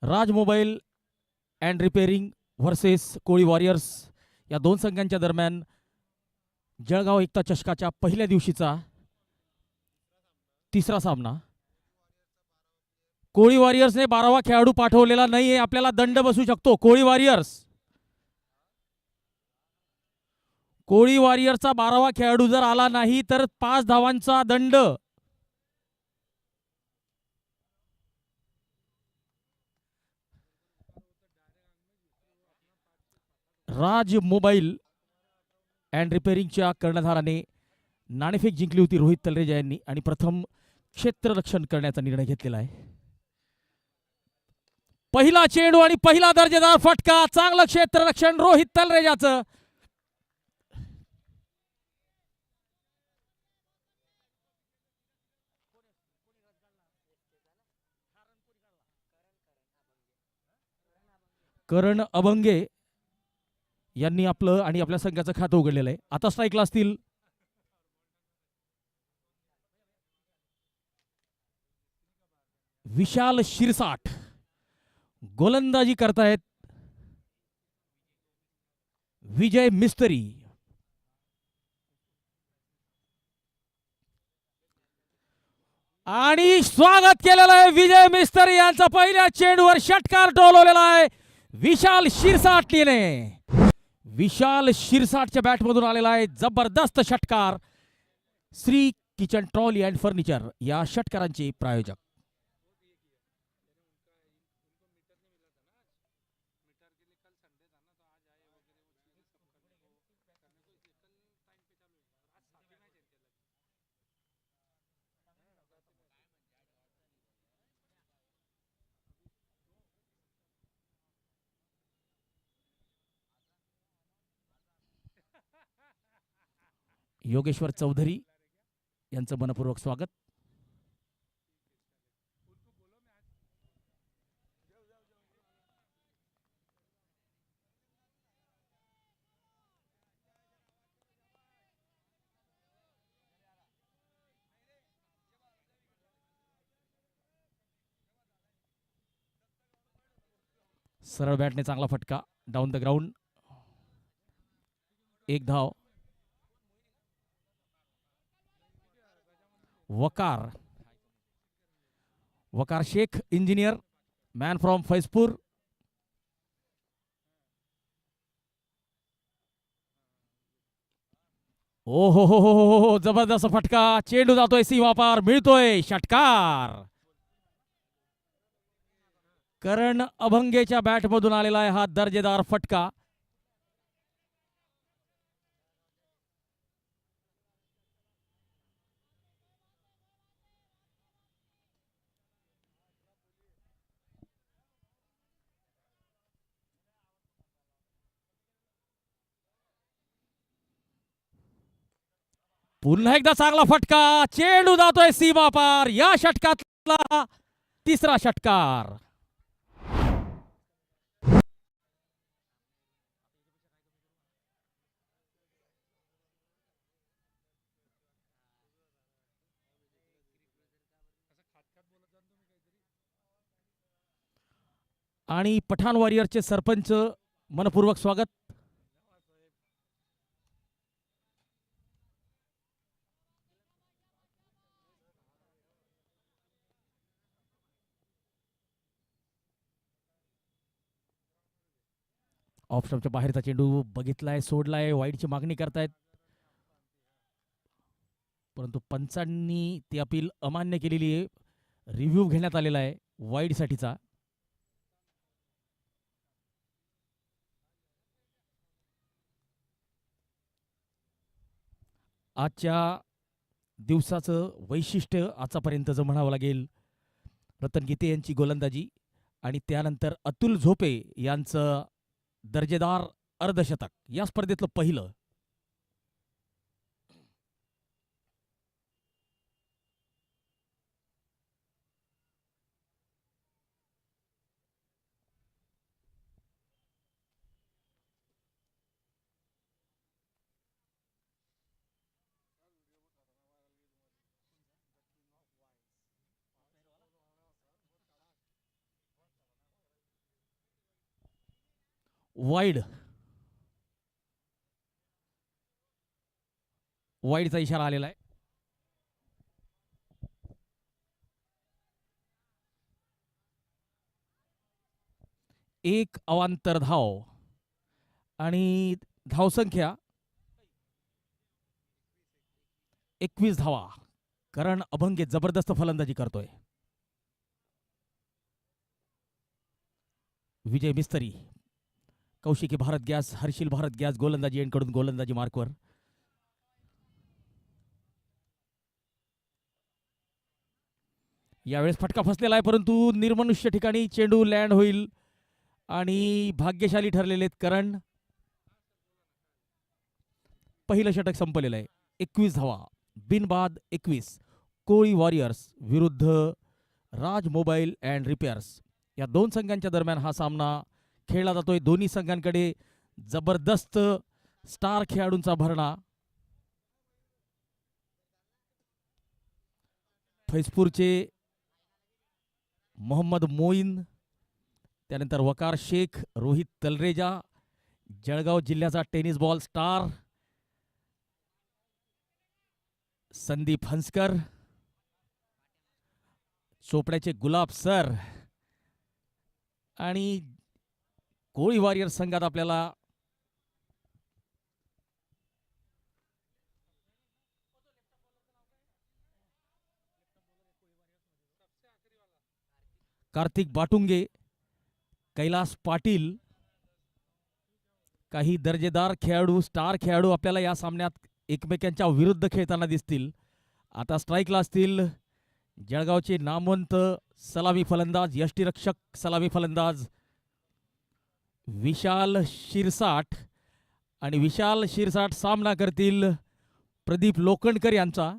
Raj mobile and repairing versus Koli warriors या दोन संघांच्या दरम्यान जळगाव एकता चषकाच्या पहिल्या दिवशीचा तिसरा सामना. कोळी वॉरियर्सने 12वा खेळाडू पाठवलेला नाहीये, आपल्याला दंड बसू शकतो. कोळी वॉरियर्सचा 12वा खेळाडू जर आला नाही तर 5 धावांचा दंड. राज मोबाईल अँड रिपेअरिंगच्या कर्णधाराने नाणेफेक जिंकली होती रोहित तलरेजा यांनी आणि प्रथम क्षेत्ररक्षण करण्याचा निर्णय घेतलेला आहे. पहिला चेंडू आणि पहिला दर्जेदार फटका. चांगलं क्षेत्ररक्षण रोहित तलरेजाचं. करण अभंगे यांनी आपलं आणि आपल्या संघाचं खातं उघडलेलं आहे. आता स्ट्राईकला असतील विशाल शिरसाट. गोलंदाजी करतायत विजय मिस्त्री. आणि स्वागत केलेलं आहे विजय मिस्त्री यांचा. पहिल्या चेंडूवर षटकार टोलवलेला आहे विशाल शिरसाटने. विशाल शिरसाटच्या बॅटमधून आलेला आहे जबरदस्त षटकार. Shri kitchen trolley and furniture या षटकारांचे प्रायोजक. योगेश्वर चौधरी यांचं मनपूर्वक स्वागत. सरळ बॅटने चांगला फटका डाऊन द ग्राउंड. एक धाव. Waqar Shaikh engineer man from Faizpur. ओ हो जबरदस्त फटका. चेंडू जातोय सीमापार, मिळतोय षटकार. करण अभंगेच्या बॅटमधून आलेला आहे हा दर्जेदार फटका. पुन्हा एकदा चांगला फटका. चेंडू जातोय सीमापार. या षटकातला तिसरा षटकार. आणि पठाण वॉरियरचे सरपंच मनपूर्वक स्वागत. ऑफ स्टंपच्या बाहेरचा चेंडू बघितलाय, सोडलाय, वाईडची मागणी करतायत परंतु पंचांनी ती अपील अमान्य केलेली आहे. रिव्ह्यू घेण्यात आलेला आहे वाईड साठीचा. आजच्या दिवसाचं वैशिष्ट्य आतापर्यंतचं म्हणावं लागेल रतन गीते यांची गोलंदाजी आणि त्यानंतर अतुल झोपे यांचं दर्जेदार अर्धशतक. या स्पर्धेतलं पहिलं. वाईड, वाईडचा इशारा आलेला आहे. एक अवांतर धाव आणि धावसंख्या 21 धावा. करण अभंगे जबरदस्त फलंदाजी करतोय. विजय मिस्तरी, कौशिकी भारत गॅस, हर्षिल भारत गॅस गोलंदाजी एंडकडून गोलंदाजी मार्कवर. यावेळेस फटका फसलेला आहे, परंतु निर्मनुष्य ठिकाणी चेंडू लँड होईल आणि भाग्यशाली ठरलेले आहेत करण. पहिलं षटक संपलेलं आहे. 21 धावा, बिनबाद 21. कोळी वॉरियर्स विरुद्ध राज मोबाईल अँड रिपेअर्स या दोन संघांच्या दरम्यान हा सामना खेळला जातोय. दोन्ही संघांकडे जबरदस्त स्टार खेळाडूंचा भरणा. फैजपूरचे मोहम्मद मोईन, त्यानंतर वकार शेख, रोहित तलरेजा, जळगाव जिल्ह्याचा टेनिस बॉल स्टार संदीप हंसकर, चोपड्याचे गुलाब सर आणि कोळी वॉरियर संघात आपल्याला कार्तिक बाटुंगे, कैलास पाटील, काही दर्जेदार खेळाडू, स्टार खेळाडू आपल्याला या सामन्यात एकमेकांच्या विरुद्ध खेळताना दिसतील. आता स्ट्राईकला असतील जळगावचे नामवंत सलामी फलंदाज, यष्टीरक्षक सलामी फलंदाज विशाल शिरसाट आणि विशाल शिरसाट सामना करतील प्रदीप लोखंडकर यांचा.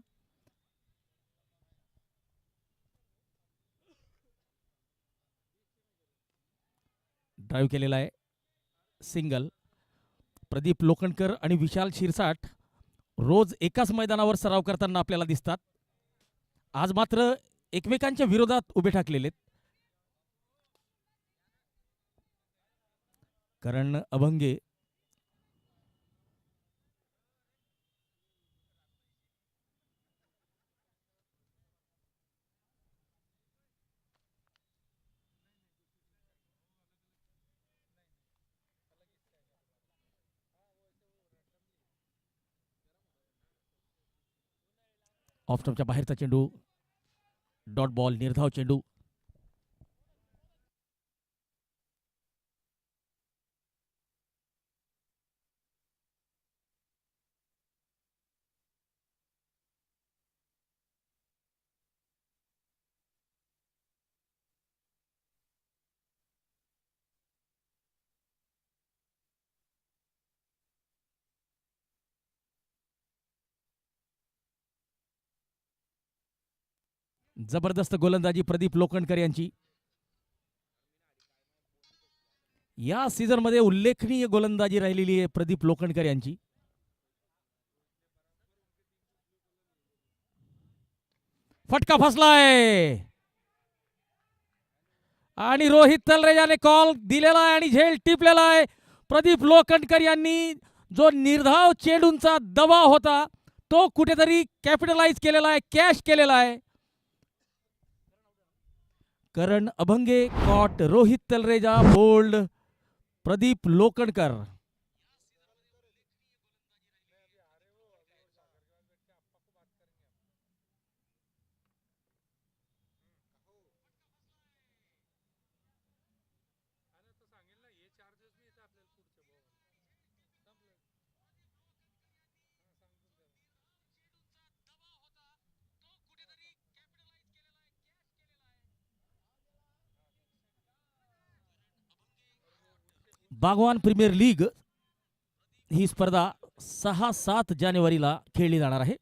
ड्राईव्ह केलेला आहे, सिंगल. प्रदीप लोखंडकर आणि विशाल शिरसाट रोज एकाच मैदानावर सराव करताना आपल्याला दिसतात. आज मात्र एकमेकांच्या विरोधात उभे ठाकलेले आहेत. करण अभंगे ऑफस्टंपच्या बाहेरचा चेंडू, डॉट बॉल, निर्धाव चेंडू. जबरदस्त गोलंदाजी प्रदीप लोखंडकर यांची. या सीझन मध्ये उल्लेखनीय गोलंदाजी राहिलेली आहे प्रदीप लोखंडकर यांची. फटका फसलाय आणि रोहित तलरेजाने कॉल दिलेला आहे आणि झेल टिपलेला आहे. प्रदीप लोखंडकर यांनी जो निर्धाव चेंडूंचा दबाव होता तो कुठेतरी कॅपिटलाइज केलेला आहे, कॅश केलेला आहे. Karan Abhange caught, Rohit Talreja bowled, Pradeep Lokhandkar. Bagwan premier league ही स्पर्धा 6-7 जानेवारीला खेळली जाणार आहे.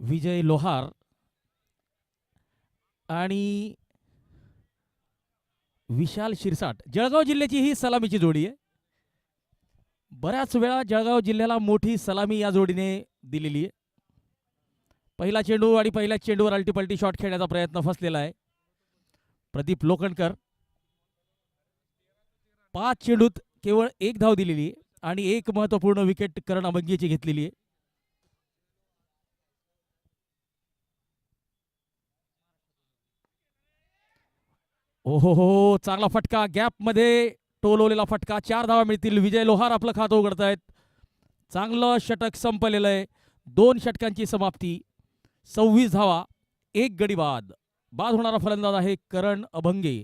विजय लोहार आणि विशाल शिरसाट. जळगाव जिल्ह्याची ही सलामीची जोडी आहे. बऱ्याच वेळा जळगाव जिल्ह्याला मोठी सलामी या जोडीने दिलेली आहे. पहिला चेंडू आणि पहिल्या चेंडूवर अल्टीपल्टी शॉट खेळण्याचा प्रयत्न फसलेला आहे. प्रदीप लोखंडकर 5 चेंडूत केवळ 1 धाव दिलेली आहे आणि एक महत्वपूर्ण विकेट करण अभंगीची घेतलेली आहे. ओहो हो, चांगला फटका, गॅप मध्ये टोलवलेला फटका. 4 धावा मिळतील. विजय लोहार आपलं खातं उघडतायत. चांगलं षटक संपलेलं आहे. 2 षटकांची समाप्ती, 26 धावा, 1 गडी बाद. बाद होणारा फलंदाज आहे करण अभंगे.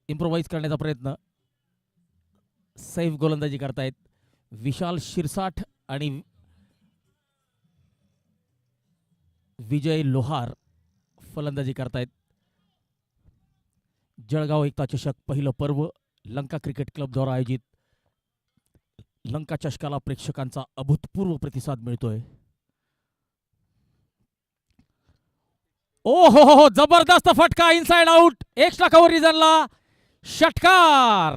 इम्प्रोवाइज करण्याचा प्रयत्न. सैफ गोलंदाजी करतायत. विशाल शिरसाठ आणि विजय लोहार फलंदाजी करतायत. जळगाव एकता चषक पहिलं पर्व लंका क्रिकेट क्लबद्वारा आयोजित. लंका चषकाला प्रेक्षकांचा अभूतपूर्व प्रतिसाद मिळतोय. ओ हो, जबरदस्त फटका, इनसाइड आउट, एक्स्ट्रा कव्हर रिजनला षटकार.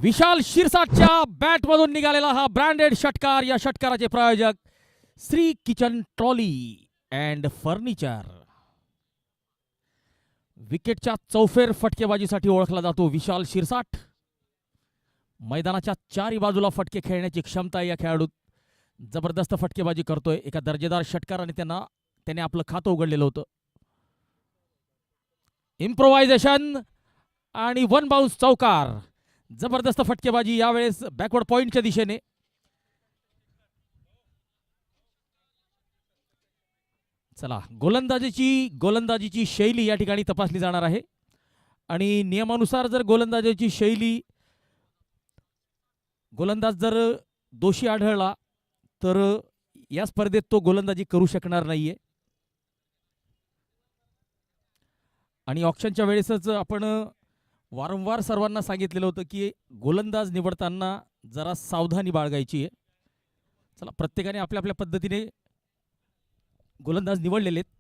विशाल शिरसाटच्या बॅट मधून निघालेला हा ब्रँडेड षटकार. या षटकाराचे प्रायोजक Shri kitchen trolley and furniture. विकेटच्या चौफेर फटकेबाजीसाठी ओळखला जातो विशाल शिरसाट. मैदानाच्या चारही बाजूला फटके खेळण्याची क्षमता या खेळाडूत. जबरदस्त फटकेबाजी करतोय. एका दर्जेदार षटकाराने त्याने आपलं खातं उघडलेलं होतं. इम्प्रोव्हायझेशन आणि 1 बाउन्स चौकार. जबरदस्त फटकेबाजी यावेळेस बॅकवर्ड पॉइंटच्या दिशेने. चला, गोलंदाजीची शैली या ठिकाणी तपासली जाणार आहे आणि नियमानुसार जर गोलंदाजीची शैली, गोलंदाज जर दोषी आढळला तर या स्पर्धेत तो गोलंदाजी करू शकणार नाहीये. आणि ऑप्शनच्या वेळेसच आपण वारंवार सर्वांना सांगितलेलं होतं की गोलंदाज निवडताना जरा सावधानी बाळगायची आहे. चला, प्रत्येकाने आपल्या आपल्या पद्धतीने गोलंदाज निवडलेले आहेत.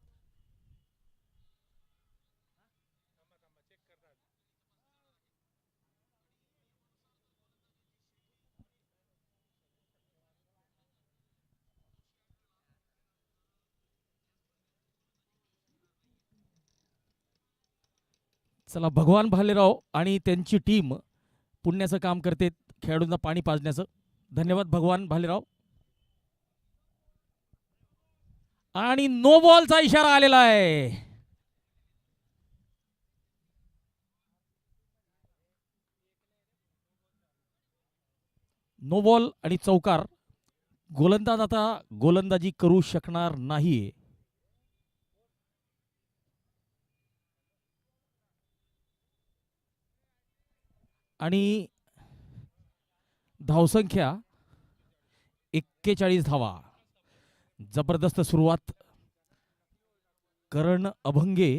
चला, भगवान भालेराव आणि त्यांची टीम पुण्याचं काम करते, खेळाडूंना पाणी पाजण्याचं. धन्यवाद भगवान भालेराव. आणि नो बॉलचा इशारा आलेला आहे. नो बॉल आणि चौकार. गोलंदाज आता गोलंदाजी करू शकणार नाहीये. आणि धावसंख्या 41 धावा. जबरदस्त सुरुवात. करण अभंगे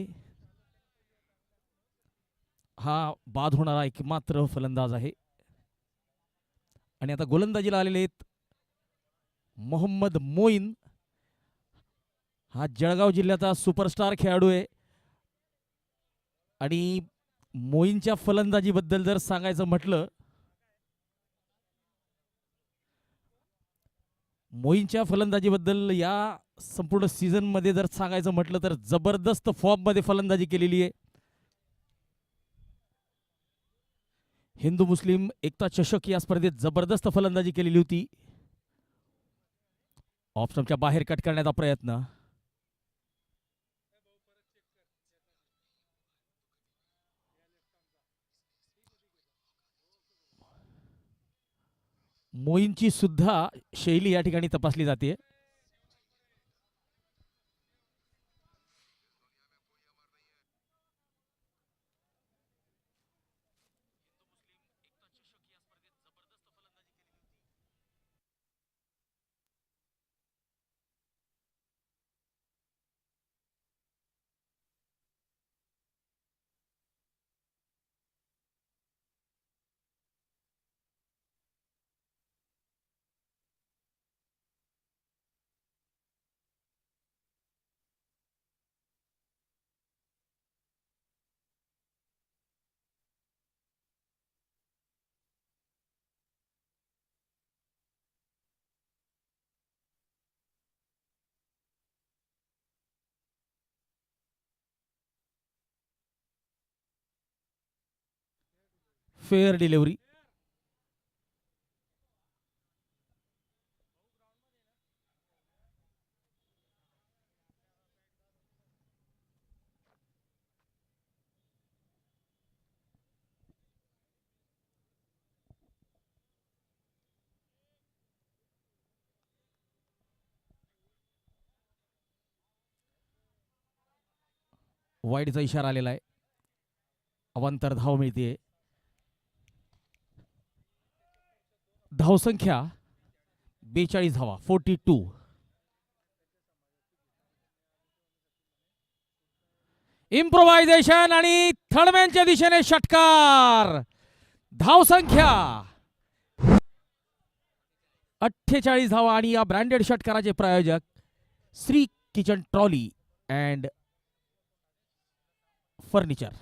हा बाद होणारा एकमात्र फलंदाज आहे. आणि आता गोलंदाजीला आलेले आहेत मोहम्मद मोईन. हा जळगाव जिल्ह्याचा सुपरस्टार खेळाडू आहे. आणि मोईनच्या फलंदाजीबद्दल जर सांगायचं म्हटलं, मोईनच्या फलंदाजीबद्दल या संपूर्ण सीझन मध्ये जर सांगायचं म्हटलं तर जबरदस्त फॉर्म मध्ये फलंदाजी केलेली आहे. हिंदू मुस्लिम एकता चषक या स्पर्धेत जबरदस्त फलंदाजी केलेली होती. ऑफ स्टंपच्या बाहेर कट करण्याचा प्रयत्न. मोईनची सुद्धा शैली या ठिकाणी तपासली जाते. Fair delivery. वाईडचा इशारा आलेला आहे. अवांतर धाव मिळते. धावसंख्या 42 धावा. 42. इम्प्रोव्हायझेशन आणि थर्डमॅनच्या दिशेने षटकार. धावसंख्या 48 धावा. आणि या ब्रँडेड षटकाराचे प्रायोजक Shri kitchen trolley and furniture.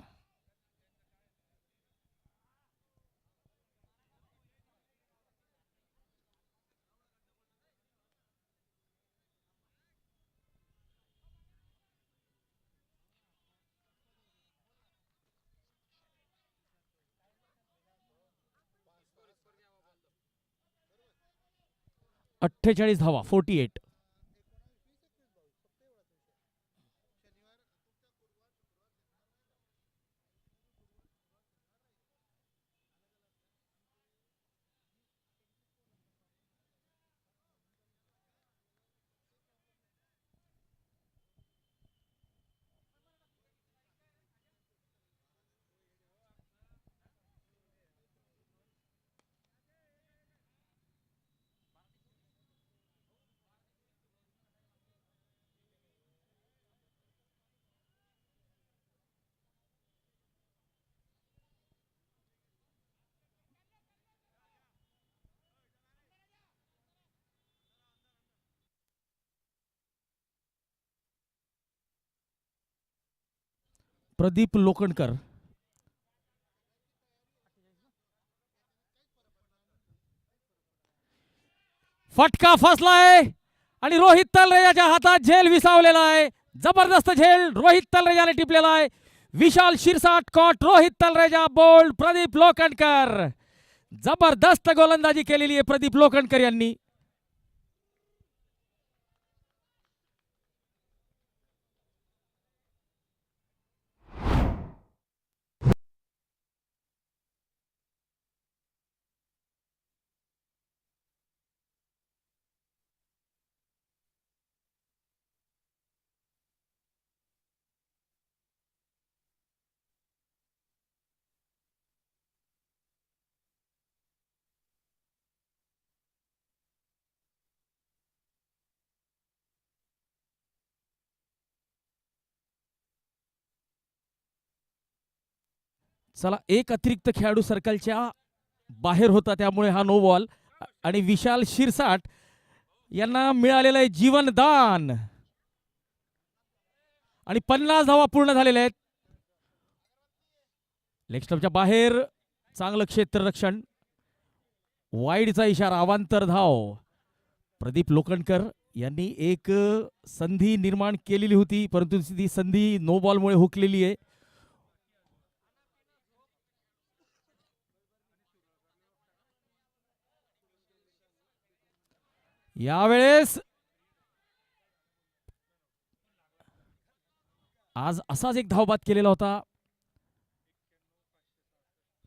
अठ्ठेचाळीस धावा. 48. प्रदीप लोखंडकर. फटका फसलाय आणि रोहित तलरेजाच्या हातात झेल विसावलेला आहे. जबरदस्त झेल रोहित तलरेजाने टिपलेला आहे. विशाल शिरसाट कॉट. रोहित तलरेजा बोल्ड. प्रदीप लोखंडकर. जबरदस्त गोलंदाजी केलेली आहे प्रदीप लोखंडकर यांनी. चला, एक अतिरिक्त खेळाडू सर्कलच्या बाहेर होता, त्यामुळे हा नो बॉल. आणि विशाल शिरसाट यांना मिळालेलं आहे जीवनदान आणि 50 धावा पूर्ण झालेल्या आहेत. लेग स्टंपच्या बाहेर चांगलं क्षेत्ररक्षण. वाईडचा इशारा, अवांतर धाव. प्रदीप लोखंडकर यांनी एक संधी निर्माण केलेली होती, परंतु ती संधी नो बॉलमुळे हुकलेली आहे. यावेळेस आज असाच एक धावबाद केलेला होता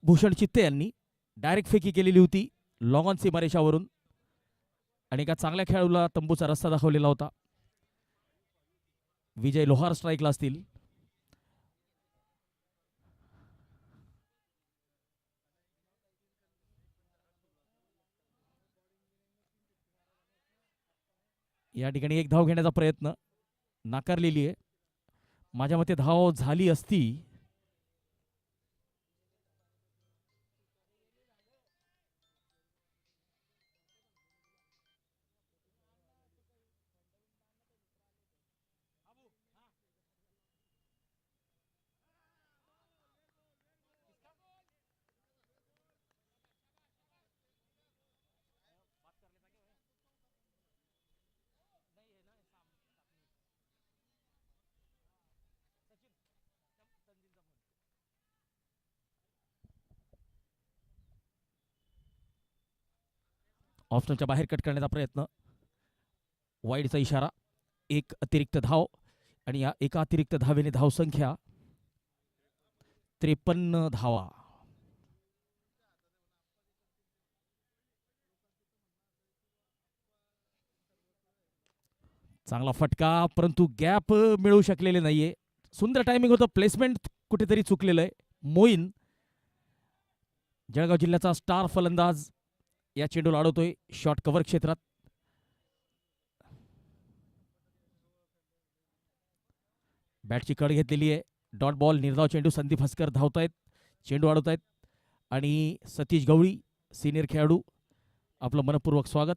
भूषण चित्ते यांनी. डायरेक्ट फेकी केलेली होती लॉंग ऑन सीमारेषावरून आणि एका चांगल्या खेळाडूला तंबूचा रस्ता दाखवलेला होता. विजय लोहार स्ट्राईकला असतील. या ठिकाणी एक धाव घेण्याचा प्रयत्न नाकारलेली आहे. माझ्या मते धाव झाली असती. ऑप्शनच्या बाहेर कट करण्याचा प्रयत्न. वाईडचा इशारा. एक अतिरिक्त धाव आणि या एका अतिरिक्त धावेने धावसंख्या 53 धावा. चांगला फटका, परंतु गॅप मिळू शकलेले नाहीये. सुंदर टायमिंग होतं, प्लेसमेंट कुठेतरी चुकलेलं आहे. मोईन जळगाव जिल्ह्याचा स्टार फलंदाज या चेंडूला अडवतोय शॉर्ट कव्हर क्षेत्रात. बॅटची कड घेतलेली आहे. डॉट बॉल, निर्धाव चेंडू. संदीप हसकर धावतायत, चेंडू अडवतायत आणि सतीश गवळी सिनियर खेळाडू, आपलं मनपूर्वक स्वागत.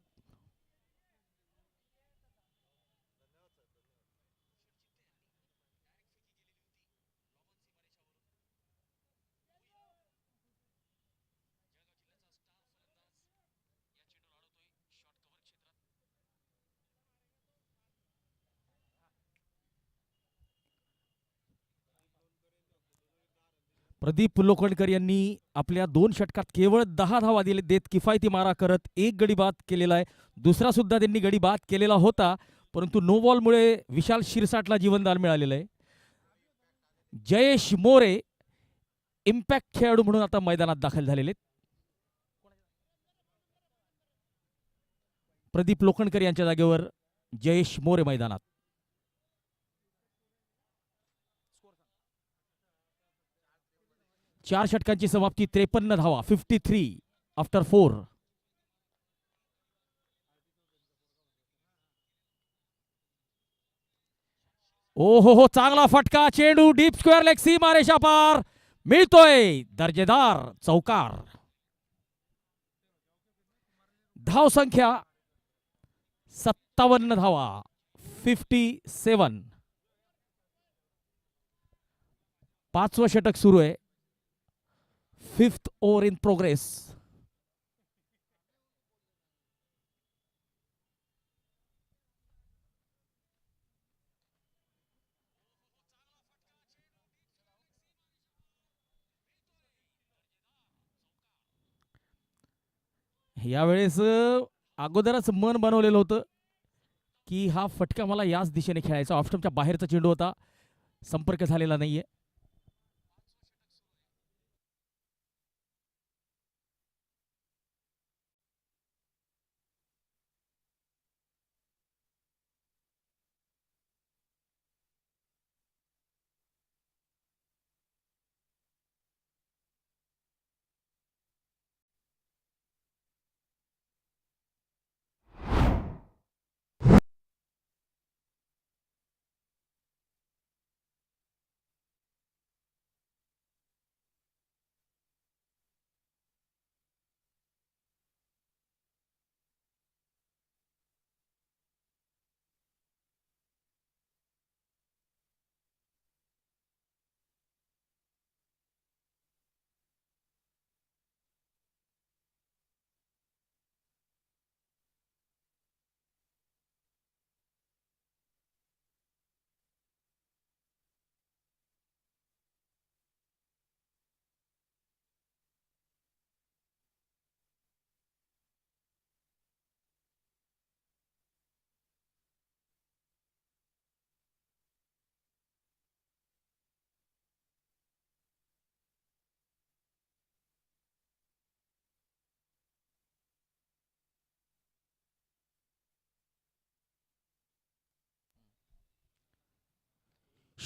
प्रदीप लोखंडकर यांनी आपल्या 2 षटकात केवळ 10 धावा दिले देत किफायती मारा करत एक गडी बाद केलेला आहे. दुसरा सुद्धा त्यांनी गडी बाद केलेला होता, परंतु नो बॉलमुळे विशाल शिरसाटला जीवनदान मिळालेलं आहे. जयेश मोरे इम्पॅक्ट खेळाडू म्हणून आता मैदानात दाखल झालेले. प्रदीप लोखंडकर यांच्या जागेवर जयेश मोरे मैदानात. चार षटकांची समाप्ती, 53 धावा, 53 आफ्टर 4. हो, चांगला फटका, चेंडू डीप स्क्वेअर लेग सीमारेषा पार. मिळतोय दर्जेदार चौकार. धाव संख्या 57 धावा, 57. 5वं षटक सुरू आहे. 5th over in progress. यावेळेस अगोदरच मन बनवलेलं होतं की हा फटका मला याच दिशेने खेळायचा. ऑफस्टंपच्या बाहेरचा चेंडू होता, संपर्क झालेला नाहीये.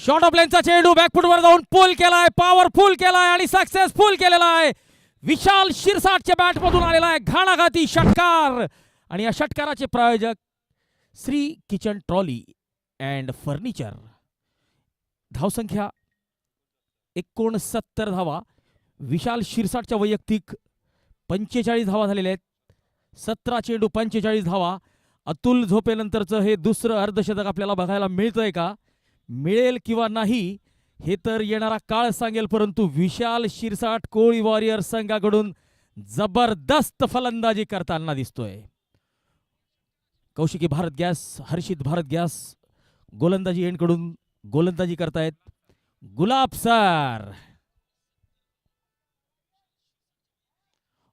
शॉर्ट ऑफ लेनचा चेंडू बॅकफुटवर जाऊन पुल केलाय, पॉवरफुल केलाय आणि सक्सेसफुल केलेला आहे. विशाल शिरसाटच्या बॅटमधून आलेला आहे घाणाघाती षटकार. आणि या षटकाराचे प्रायोजक Shri kitchen trolley and furniture. धावसंख्या 69 धावा. विशाल शिरसाटच्या वैयक्तिक 45 धावा झालेल्या आहेत. 17 चेंडू 45 धावा. अतुल झोपेनंतरचं हे दुसरं अर्धशतक आपल्याला बघायला मिळतंय का, मिळेल किंवा नाही हे तर येणारा काळ सांगेल. परंतु विशाल शिरसाट कोळी वॉरियर संघाकडून जबरदस्त फलंदाजी करताना दिसतोय. कौशिकी भारत गॅस, हर्षित भारत गॅस गोलंदाजी एंडकडून गोलंदाजी करतायत. गुलाब सर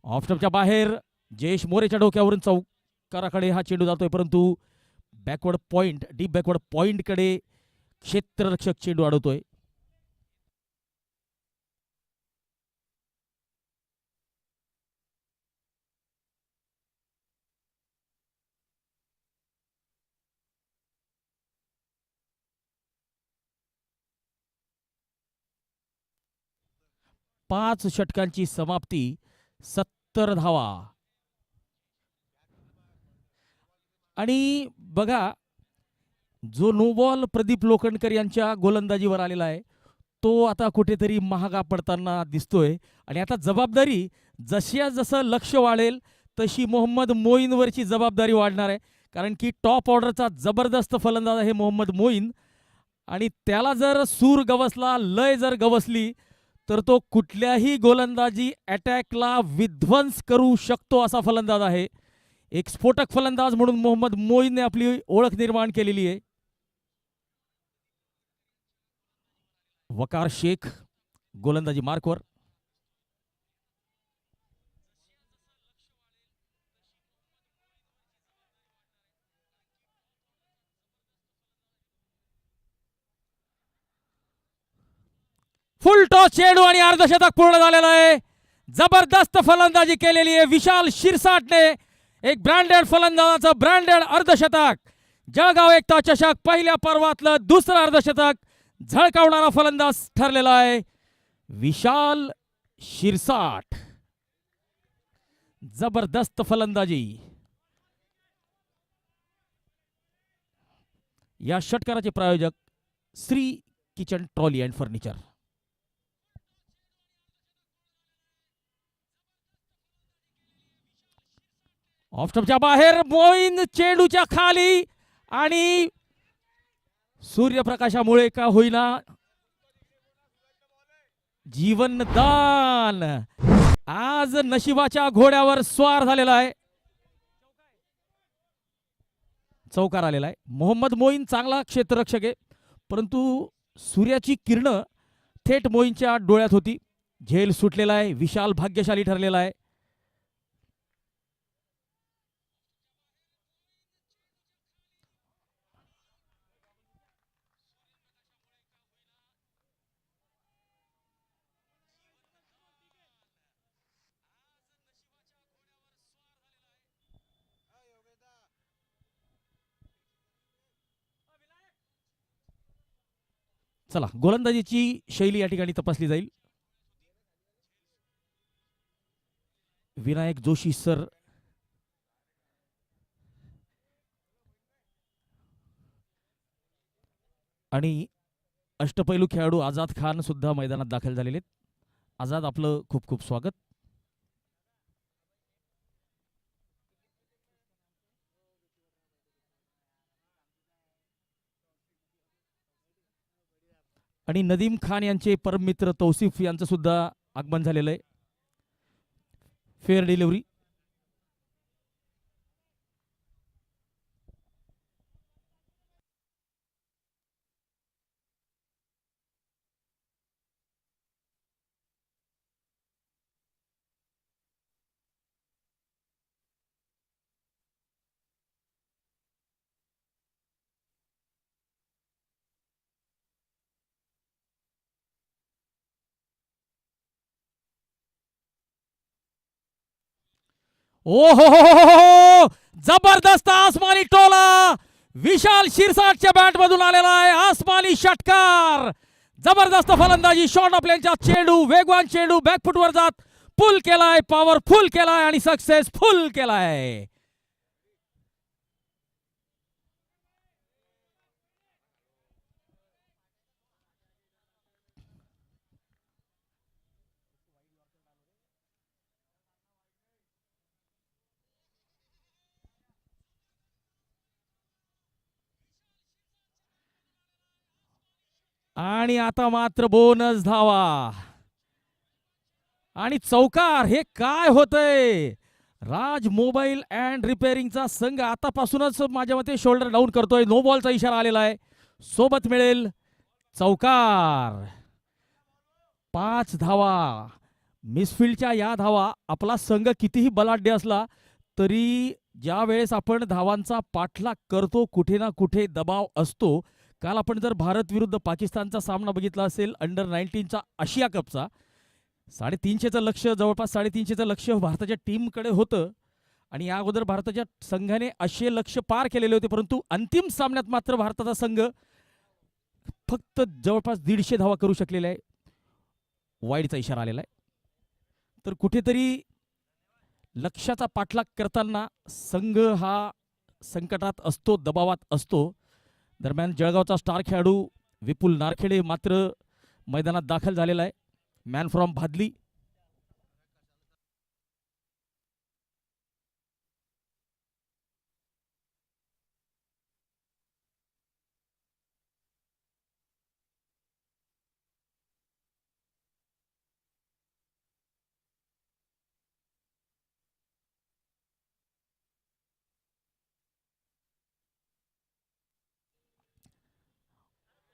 ऑफस्टंपच्या बाहेर. जयेश मोरेच्या डोक्यावरून चौकाराकडे हा चेंडू जातोय, परंतु backward point, deep backward point कडे क्षेत्ररक्षक चेंडू अडवतोय. पाच षटकांची समाप्ती, 70 धावा. आणि बघा, जो नो बॉल प्रदीप लोखंडकर यांच्या गोलंदाजीवर आलेला आहे तो आता कुठेतरी महागा पडताना दिसतोय. आणि आता जबाबदारी जसं लक्ष वाढेल तशी मोहम्मद मोईनवरची जबाबदारी वाढणार आहे. कारण की टॉप ऑर्डरचा जबरदस्त फलंदाज आहे मोहम्मद मोईन. आणि त्याला जर सूर गवसला, लय जर गवसली तर तो कुठल्याही गोलंदाजी अटॅकला विध्वंस करू शकतो असा फलंदाज आहे. एक स्फोटक फलंदाज म्हणून मोहम्मद मोईनने आपली ओळख निर्माण केलेली आहे. वकार शेख गोलंदाजी मार्कवर. फुल टॉस चेंडू आणि अर्धशतक पूर्ण झालेलं आहे. जबरदस्त फलंदाजी केलेली आहे विशाल शिरसाटने. एक ब्रँडेड फलंदाजाचं ब्रँडेड अर्धशतक. जळगाव एकता चषक पहिल्या पर्वातलं दुसरं अर्धशतक झळकावणारा फलंदाज ठरलेला आहे विशाल शिरसाट. जबरदस्त फलंदाजी. या षटकाराचे प्रायोजक Shri kitchen trolley and furniture. ऑफस्टंपच्या बाहेर. मोईन चेंडूच्या खाली आणि सूर्यप्रकाशामुळे का होईना जीवनदान. आज नशिबाच्या घोड्यावर स्वार झालेला आहे. चौकार आलेला आहे. मोहम्मद मोईन चांगला क्षेत्ररक्षक आहे, परंतु सूर्याची किरण थेट मोईनच्या डोळ्यात होती. झेल सुटलेला आहे. विशाल भाग्यशाली ठरलेला आहे. चला, गोलंदाजीची शैली या ठिकाणी तपासली जाईल. विनायक जोशी सर आणि अष्टपैलू खेळाडू आझाद खान सुद्धा मैदानात दाखल झालेले आहेत. आझाद, आपलं खूप खूप स्वागत. आणि नदीम खान यांचे परम मित्र तौसिफ यांचं सुद्धा आगमन झालेलं आहे. Fair delivery. ओ हो, जबरदस्त आसमानी टोला विशाल शिरसाटच्या बॅट मधून आलेला आहे आसमानी षटकार. जबरदस्त फलंदाजी, शॉर्ट ऑफ लेनचा चेंडू, वेगवान चेंडू, बॅकफुटवर जात पुल केलाय, पॉवरफुल केलाय आणि सक्सेसफुल केलाय. आणि आता मात्र बोनस धावा आणि चौकार. हे काय होतंय? राज मोबाईल अँड रिपेअरिंगचा संघ आतापासूनच माझ्या मते शोल्डर डाऊन करतोय. नो बॉलचा इशारा आलेला आहे, सोबत मिळेल चौकार. 5 धावा. मिसफिल्डच्या या धावा, आपला संघ कितीही बलाढ्य असला तरी ज्या वेळेस आपण धावांचा पाठलाग करतो कुठे ना कुठे दबाव असतो. काल आपण जर भारत विरुद्ध पाकिस्तानचा सामना बघितला असेल अंडर 19चा आशिया कपचा, 350चं लक्ष, जवळपास 350चं लक्ष भारताच्या टीमकडे होतं आणि या अगोदर भारताच्या संघाने असे लक्ष पार केलेले होते. परंतु अंतिम सामन्यात मात्र भारताचा संघ फक्त जवळपास 150 धावा करू शकलेला आहे. वाईडचा इशारा आलेला आहे. तर कुठेतरी लक्ष्याचा पाठलाग करताना संघ हा संकटात असतो, दबावात असतो. दरम्यान जळगावचा स्टार खेळाडू विपुल नारखेडे मात्र मैदानात दाखल झालेला आहे. Man from Bhadli.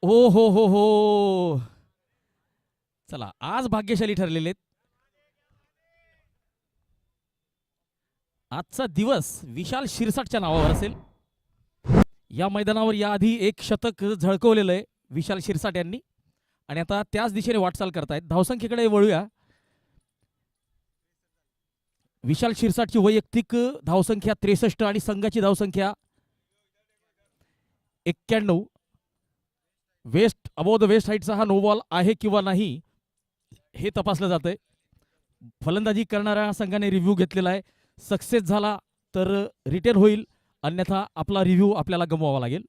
ओ हो. चला, आज भाग्यशाली ठरलेले आहेत. आजचा दिवस विशाल शिरसाटच्या नावावर असेल. या मैदानावर याआधी एक शतक झळकवलेलं आहे विशाल शिरसाट यांनी आणि आता त्याच दिशेने वाटचाल करतायत. धावसंख्येकडे वळूया. विशाल शिरसाटची वैयक्तिक धावसंख्या 63 आणि संघाची धावसंख्या 91. वेस्ट अबोव द वेस्ट हाईटचा हा नो बॉल आहे किंवा नाही हे तपासलं जातंय. फलंदाजी करणाऱ्या संघाने रिव्ह्यू घेतलेला आहे. सक्सेस झाला तर रिटेन होईल, अन्यथा आपला रिव्ह्यू आपल्याला गमवावा लागेल.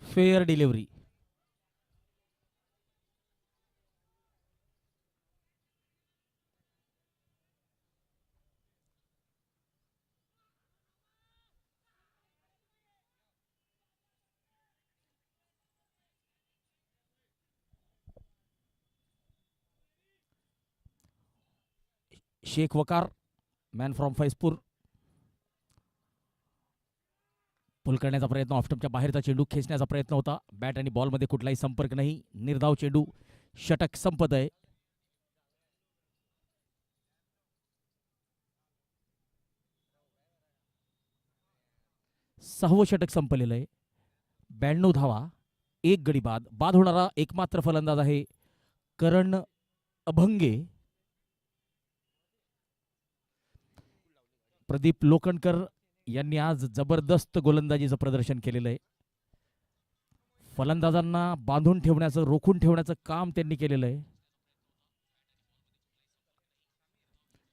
Fair delivery. Shaikh Waqar man from Faizpur. Pull करण्याचा प्रयत्न, ऑफस्टंपच्या बाहेरचा चेंडू खेचण्याचा प्रयत्न होता. बॅट आणि बॉलमध्ये कुठलाही संपर्क नाही. निर्धाव चेंडू, षटक संपत आहे. सहावं षटक संपलेलं आहे. 92 धावा, 1 गडी बाद. बाद होणारा एकमात्र फलंदाज आहे करण अभंगे. प्रदीप लोखंडकर यांनी आज जबरदस्त गोलंदाजीचं प्रदर्शन केलेलं आहे. फलंदाजांना बांधून ठेवण्याचं, रोखून ठेवण्याचं काम त्यांनी केलेलं आहे.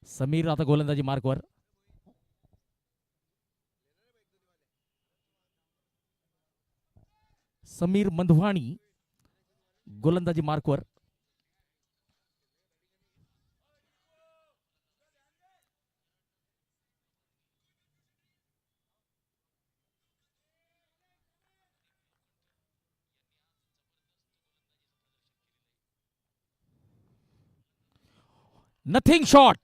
समीर आता गोलंदाजी मार्कवर. समीर मंधवाणी गोलंदाजी मार्कवर. नथिंग शॉट,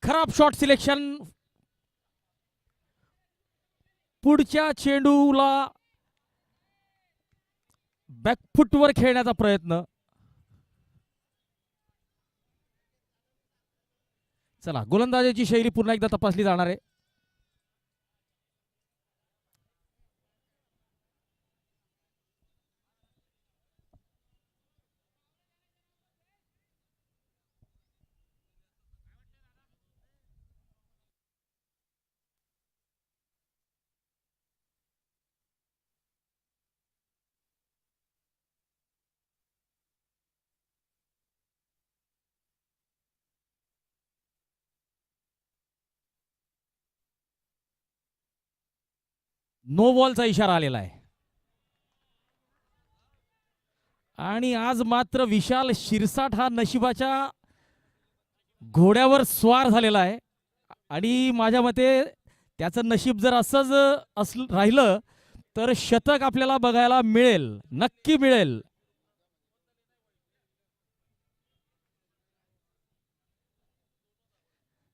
खराब शॉट सिलेक्शन. पुढच्या चेंडूला बॅकफुटवर खेळण्याचा प्रयत्न. चला, गोलंदाजाची शैली पुन्हा एकदा तपासली जाणार आहे. नो बॉलचा इशारा आलेला आहे. आणि आज मात्र विशाल शिरसाट हा नशिबाच्या घोड्यावर स्वार झालेला आहे. आणि माझ्या मते त्याचं नशीब जर असंच राहिलं तर शतक आपल्याला बघायला मिळेल, नक्की मिळेल.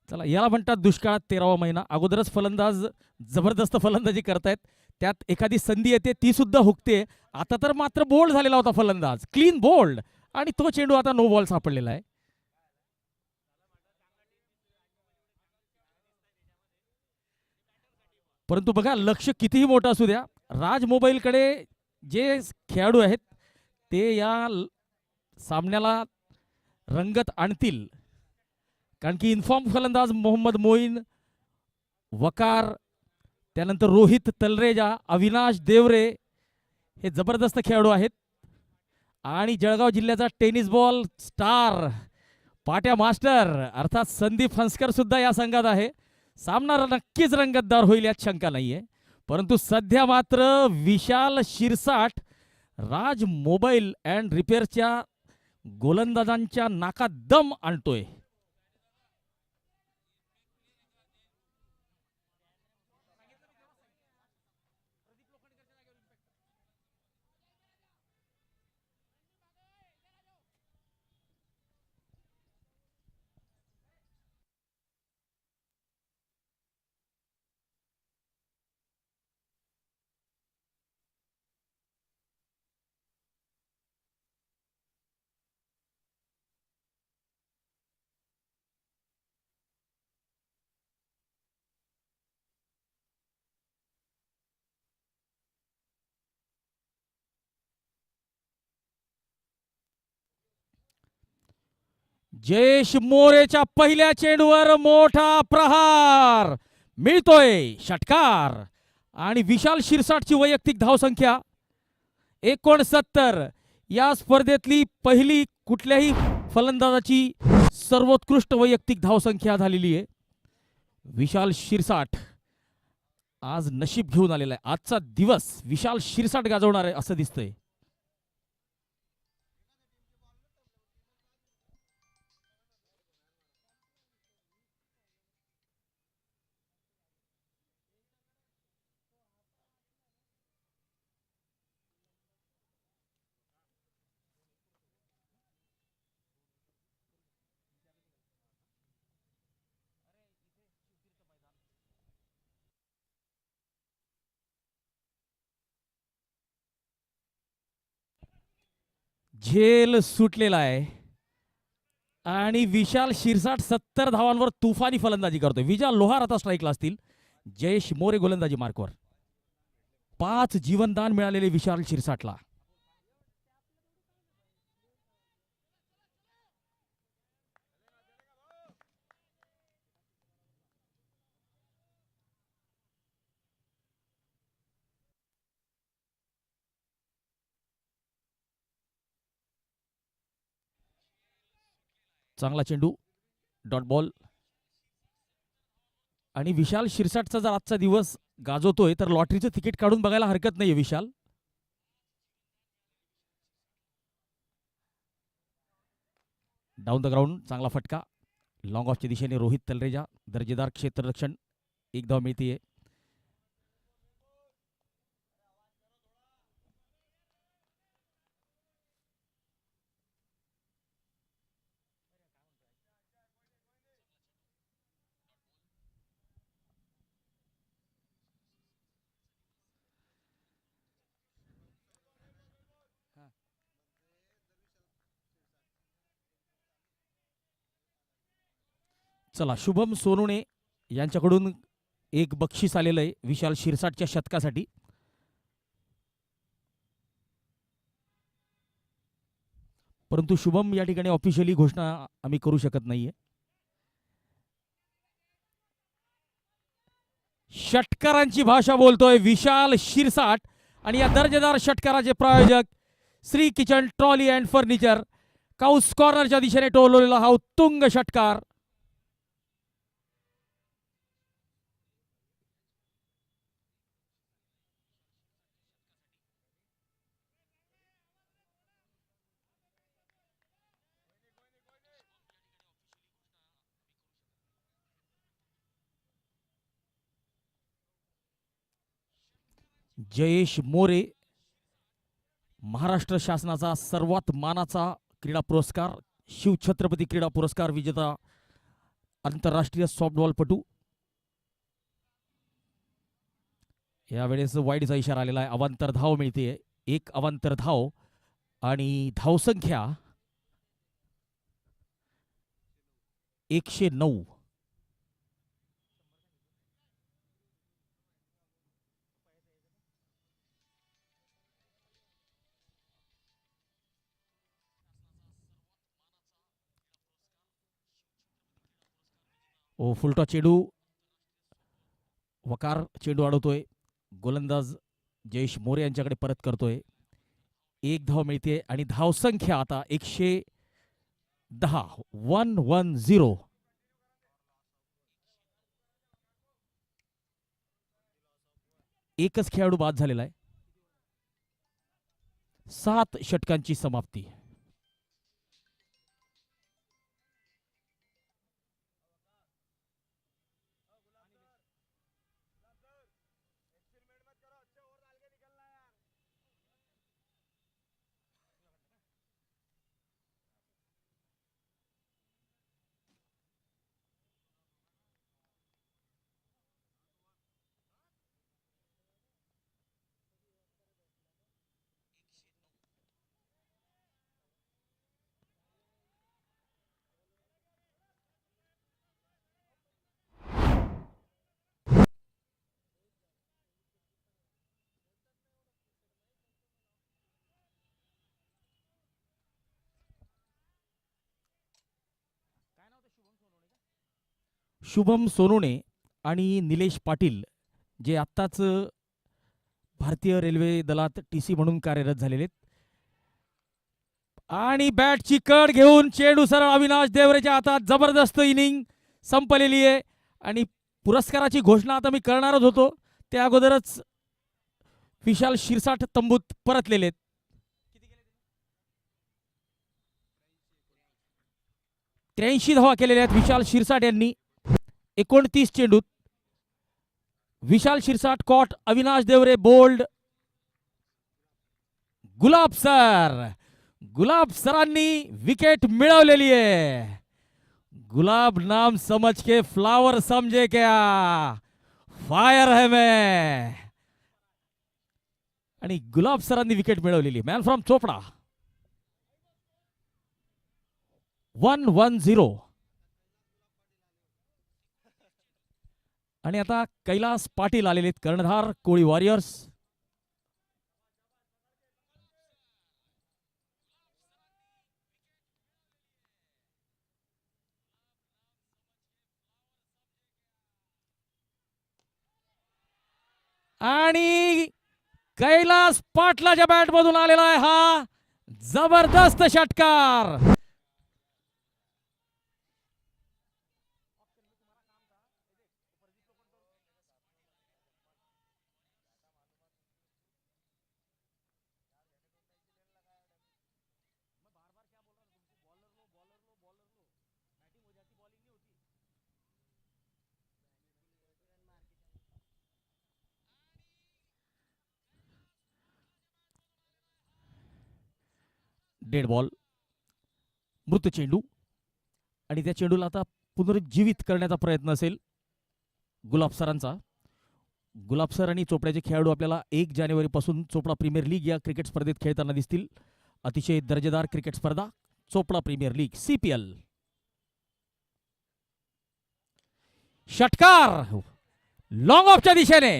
चला, याला म्हणतात दुष्काळात 13वा महिना. अगोदरच फलंदाज जबरदस्त फलंदाजी करतायत, त्यात एखादी संधी येते ती सुद्धा हुकते. आता तर मात्र बोल्ड झालेला होता फलंदाज, क्लीन बोल्ड, आणि तो चेंडू आता नो बॉल सापडलेला आहे. परंतु बघा, लक्ष कितीही मोठं असू द्या, राज मोबाईलकडे जे खेळाडू आहेत ते या सामन्याला रंगत आणतील. कारण की इन्फॉर्म फलंदाज मोहम्मद मोईन, वकार, त्यानंतर रोहित तलरेजा, अविनाश देवरे हे जबरदस्त खेळाडू आहेत. आणि जळगाव जिल्ह्याचा टेनिस बॉल स्टार, पाट्या मास्टर अर्थात संदीप हंसकर सुद्धा या संघात आहे. सामना नक्कीच रंगतदार होईल यात शंका नाहीये. परंतु सध्या मात्र विशाल शिरसाट राज मोबाईल अँड रिपेअर्सच्या गोलंदाजांच्या नाकात दम आणतोय. जयेश मोरेच्या पहिल्या चेंडूवर मोठा प्रहार मिळतोय, षटकार. आणि विशाल शिरसाटची वैयक्तिक धावसंख्या 69. या स्पर्धेतली पहिली कुठल्याही फलंदाजाची सर्वोत्कृष्ट वैयक्तिक धावसंख्या झालेली आहे. विशाल शिरसाट आज नशीब घेऊन आलेला आहे. आजचा दिवस विशाल शिरसाट गाजवणार आहे असं दिसतंय. झेल सुटलेला आहे आणि विशाल शिरसाट 70 धावांवर तुफानी फलंदाजी करतोय. विजय लोहार आता स्ट्राईकला असतील. जयेश मोरे गोलंदाजी मार्कवर. 5 जीवनदान मिळालेले विशाल शिरसाटला. चांगला चेंडू, डॉट बॉल. आणि विशाल शिरसाटचा जर आजचा दिवस गाजवतोय तर लॉटरीचं तिकीट काढून बघायला हरकत नाहीये विशाल. डाऊन द ग्राउंड, चांगला फटका. लॉंग ऑफच्या दिशेने रोहित तलरेजा, दर्जेदार क्षेत्ररक्षण, एक धाव मिळतीये. चला, शुभम सोनुणे यांच्याकडून एक बक्षीस आलेलं आहे विशाल शिरसाटच्या शतकासाठी. परंतु शुभम या ठिकाणी ऑफिशियली घोषणा आम्ही करू शकत नाहीये. षटकारांची भाषा बोलतोय विशाल शिरसाट आणि या दर्जेदार षटकाराचे प्रायोजक Shri kitchen trolley and furniture. Cows कॉर्नरच्या दिशेने टोलवलेला हा उत्तुंग षटकार. जयेश मोरे, महाराष्ट्र शासनाचा सर्वात मानाचा क्रीडा पुरस्कार शिवछत्रपती क्रीडा पुरस्कार विजेता आंतरराष्ट्रीय सॉफ्टबॉलपटू. यावेळेस वाईडचा इशारा आलेला आहे. अवांतर धाव मिळते, एक अवांतर धाव आणि धावसंख्या 109. ओ फुलटॉ चेंडू, वकार चेंडू अडवतोय. गोलंदाज जयेश मोरे यांच्याकडे परत करतोय. एक धाव मिळते आणि धावसंख्या आता 110. 110. एकच खेळाडू बाद झालेला आहे. 7 षटकांची समाप्ती. शुभम सोनुणे आणि निलेश पाटील जे आत्ताच भारतीय रेल्वे दलात टीसी म्हणून कार्यरत झालेले आणि बॅटची कड घेऊन चेंडू सरळ अविनाश देवरेच्या हातात. जबरदस्त इनिंग संपलेली आहे आणि पुरस्काराची घोषणा आता मी करणारच होतो त्या अगोदरच विशाल शिरसाट तंबूत परतलेले आहेत. 83 धावा केलेल्या आहेत विशाल शिरसाट यांनी 29 चेंडूत. विशाल शिरसाट कॉट, अविनाश देवरे बोल्ड. गुलाब सरांनी विकेट मिळवलेली आहे. गुलाब नाम समझ के फ्लावर समझे क्या, फायर है मैं. आणि गुलाब सरांनी विकेट मिळवलेली. Man from Chopda. 110. आणि आता कैलास पाटील आलेले आहेत, कर्णधार कोळी वॉरियर्स. आणि कैलास पाटलाच्या बॅट मधून आलेला आहे हा जबरदस्त षटकार. डेड बॉल, मृत चेंडू आणि त्या चेंडूला आता पुनरुज्जीवित करण्याचा प्रयत्न असेल गुलाब सरांचा. गुलाब सर आणि चोपड्याचे खेळाडू आपल्याला 1 जानेवारीपासून चोपडा प्रीमियर लीग या क्रिकेट स्पर्धेत खेळताना दिसतील. अतिशय दर्जेदार क्रिकेट स्पर्धा चोपडा प्रीमियर लीग CPL. षटकार लॉंग ऑफच्या दिशेने.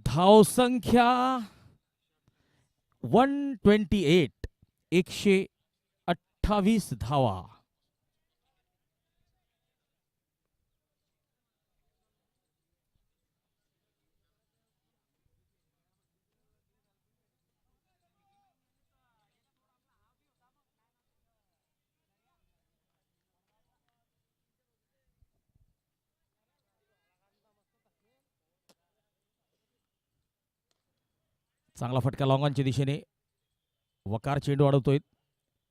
धावसंख्या 128, 128 धावा. चांगला फटका लॉंगॉनच्या दिशेने. वकार चेंडू अडवतोय.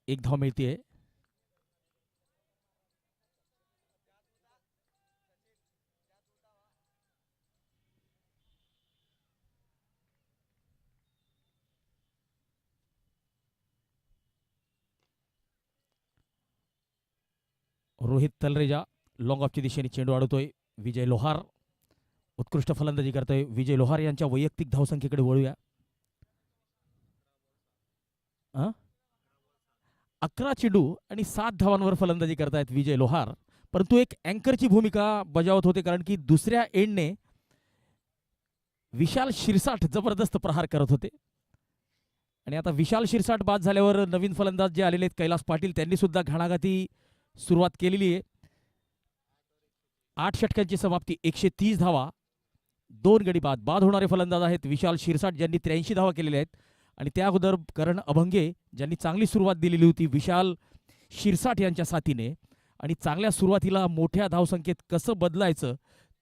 एक धाव मिळतीये. रोहित तलरेजा लॉंग ऑफच्या दिशेने चेंडू अडवतोय. विजय लोहार उत्कृष्ट फलंदाजी करतोय. विजय लोहार यांच्या वैयक्तिक धावसंख्येकडे वळूया. 11 चेंडू आणि 7 धावांवर फलंदाजी करतायत विजय लोहार. परंतु एक अँकरची भूमिका बजावत होते, कारण की दुसऱ्या एंडने विशाल शिरसाट जबरदस्त प्रहार करत होते. आणि आता विशाल शिरसाट बाद झाल्यावर नवीन फलंदाज जे आलेले आहेत कैलास पाटील, त्यांनी सुद्धा घणाघाती सुरुवात केलेली आहे. 8 षटकांची समाप्ती, 130 धावा, 2 गडी बाद. बाद होणारे फलंदाज आहेत विशाल शिरसाट, ज्यांनी 83 धावा केलेल्या आहेत. आणि त्या अगोदर करण अभंगे, ज्यांनी चांगली सुरुवात दिलेली होती विशाल शिरसाट यांच्या साथीने. आणि चांगल्या सुरुवातीला मोठ्या धावसंख्येत कसं बदलायचं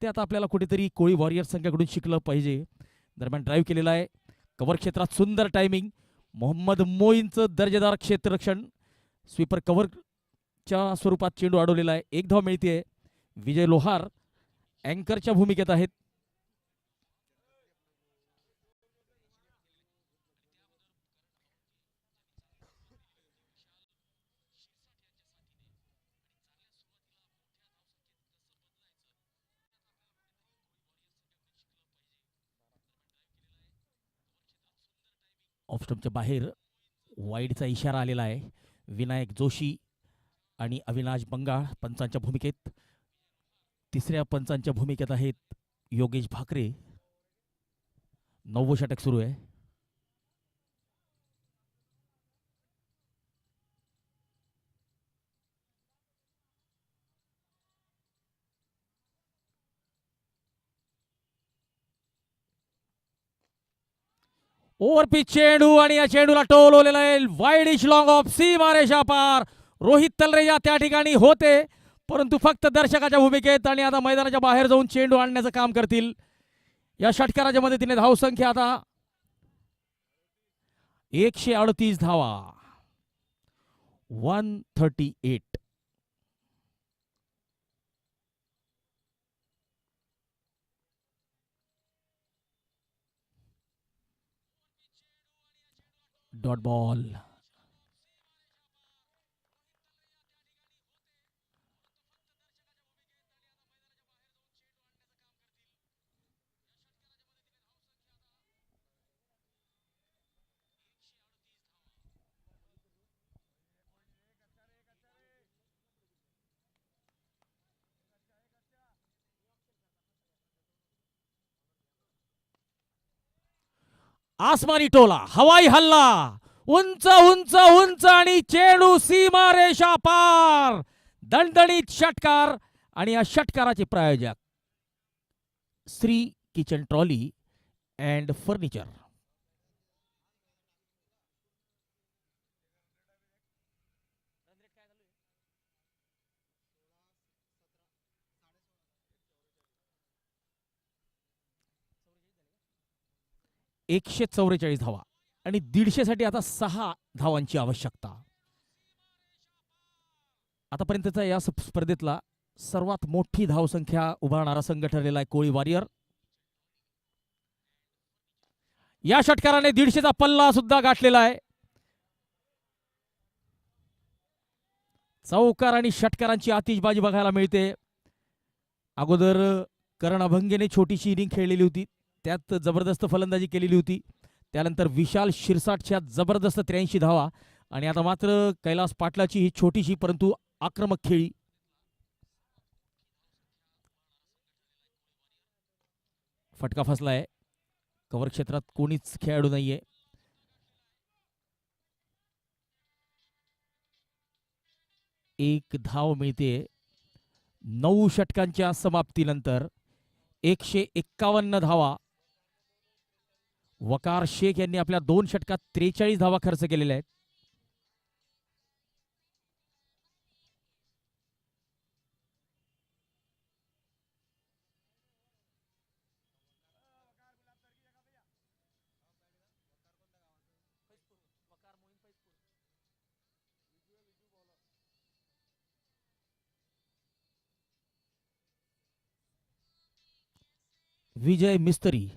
ते आता आपल्याला कुठेतरी कोळी वॉरियर्स संघाकडून शिकलं पाहिजे. दरम्यान ड्राईव्ह केलेला आहे. कव्हर क्षेत्रात सुंदर टायमिंग. मोहम्मद मोईनचं दर्जेदार क्षेत्ररक्षण. स्वीपर कव्हरच्या स्वरूपात चेंडू अडवलेला आहे. एक धाव मिळते. विजय लोहार अँकरच्या भूमिकेत आहेत. ऑफस्टंपच्या बाहेर वाईडचा इशारा आलेला आहे. विनायक जोशी आणि अविनाश बंगाळ पंचांच्या भूमिकेत. तिसऱ्या पंचांच्या भूमिकेत आहेत योगेश भाकरे. 9वं षटक सुरू आहे. ओव्हरपिच चेंडू आणि या चेंडूला टोलवलेला आहे. वाईडिश लॉंग ऑफ, सीमारेषा पार. रोहित तलरेजा त्या ठिकाणी होते, परंतु फक्त दर्शकाच्या भूमिकेत. आणि आता मैदानाच्या बाहेर जाऊन चेंडू आणण्याचं काम करतील. या षटकाराच्या मदतीने धावसंख्या आता 138 धावा, 138. Dot ball. आसमानी टोला, हवाई हल्ला, उंच उंच उंच आणि चेंडू सीमारेषा पार. दणदणीत षटकार. आणि या षटकाराचे प्रायोजक Shri kitchen trolley and furniture. एकशे 144 धावा आणि 150 साठी आता 6 धावांची आवश्यकता. आतापर्यंतचा या स्पर्धेतला सर्वात मोठी धावसंख्या उभारणारा संघ ठरलेला आहे कोळी वॉरियर. या षटकाराने 150चा पल्ला सुद्धा गाठलेला आहे. चौकार आणि षटकारांची आतिषबाजी बघायला मिळते. अगोदर करण अभंगेने छोटीशी इनिंग खेळलेली होती, त्यात जबरदस्त फलंदाजी केलेली होती. त्यानंतर विशाल शिरसाटच्या जबरदस्त 83 धावा आणि आता मात्र कैलास पाटलाची ही छोटीशी परंतु आक्रमक खेळी. फटका फसलाय. कव्हर क्षेत्रात कोणीच खेळाडू नाहीये. एक धाव मिळते 9 षटकांच्या समाप्तीनंतर. 151 धावा. वकार शेख यांनी आपल्या 2 षटकात 43 धावा खर्च केलेल्या आहेत. विजय मिस्त्री.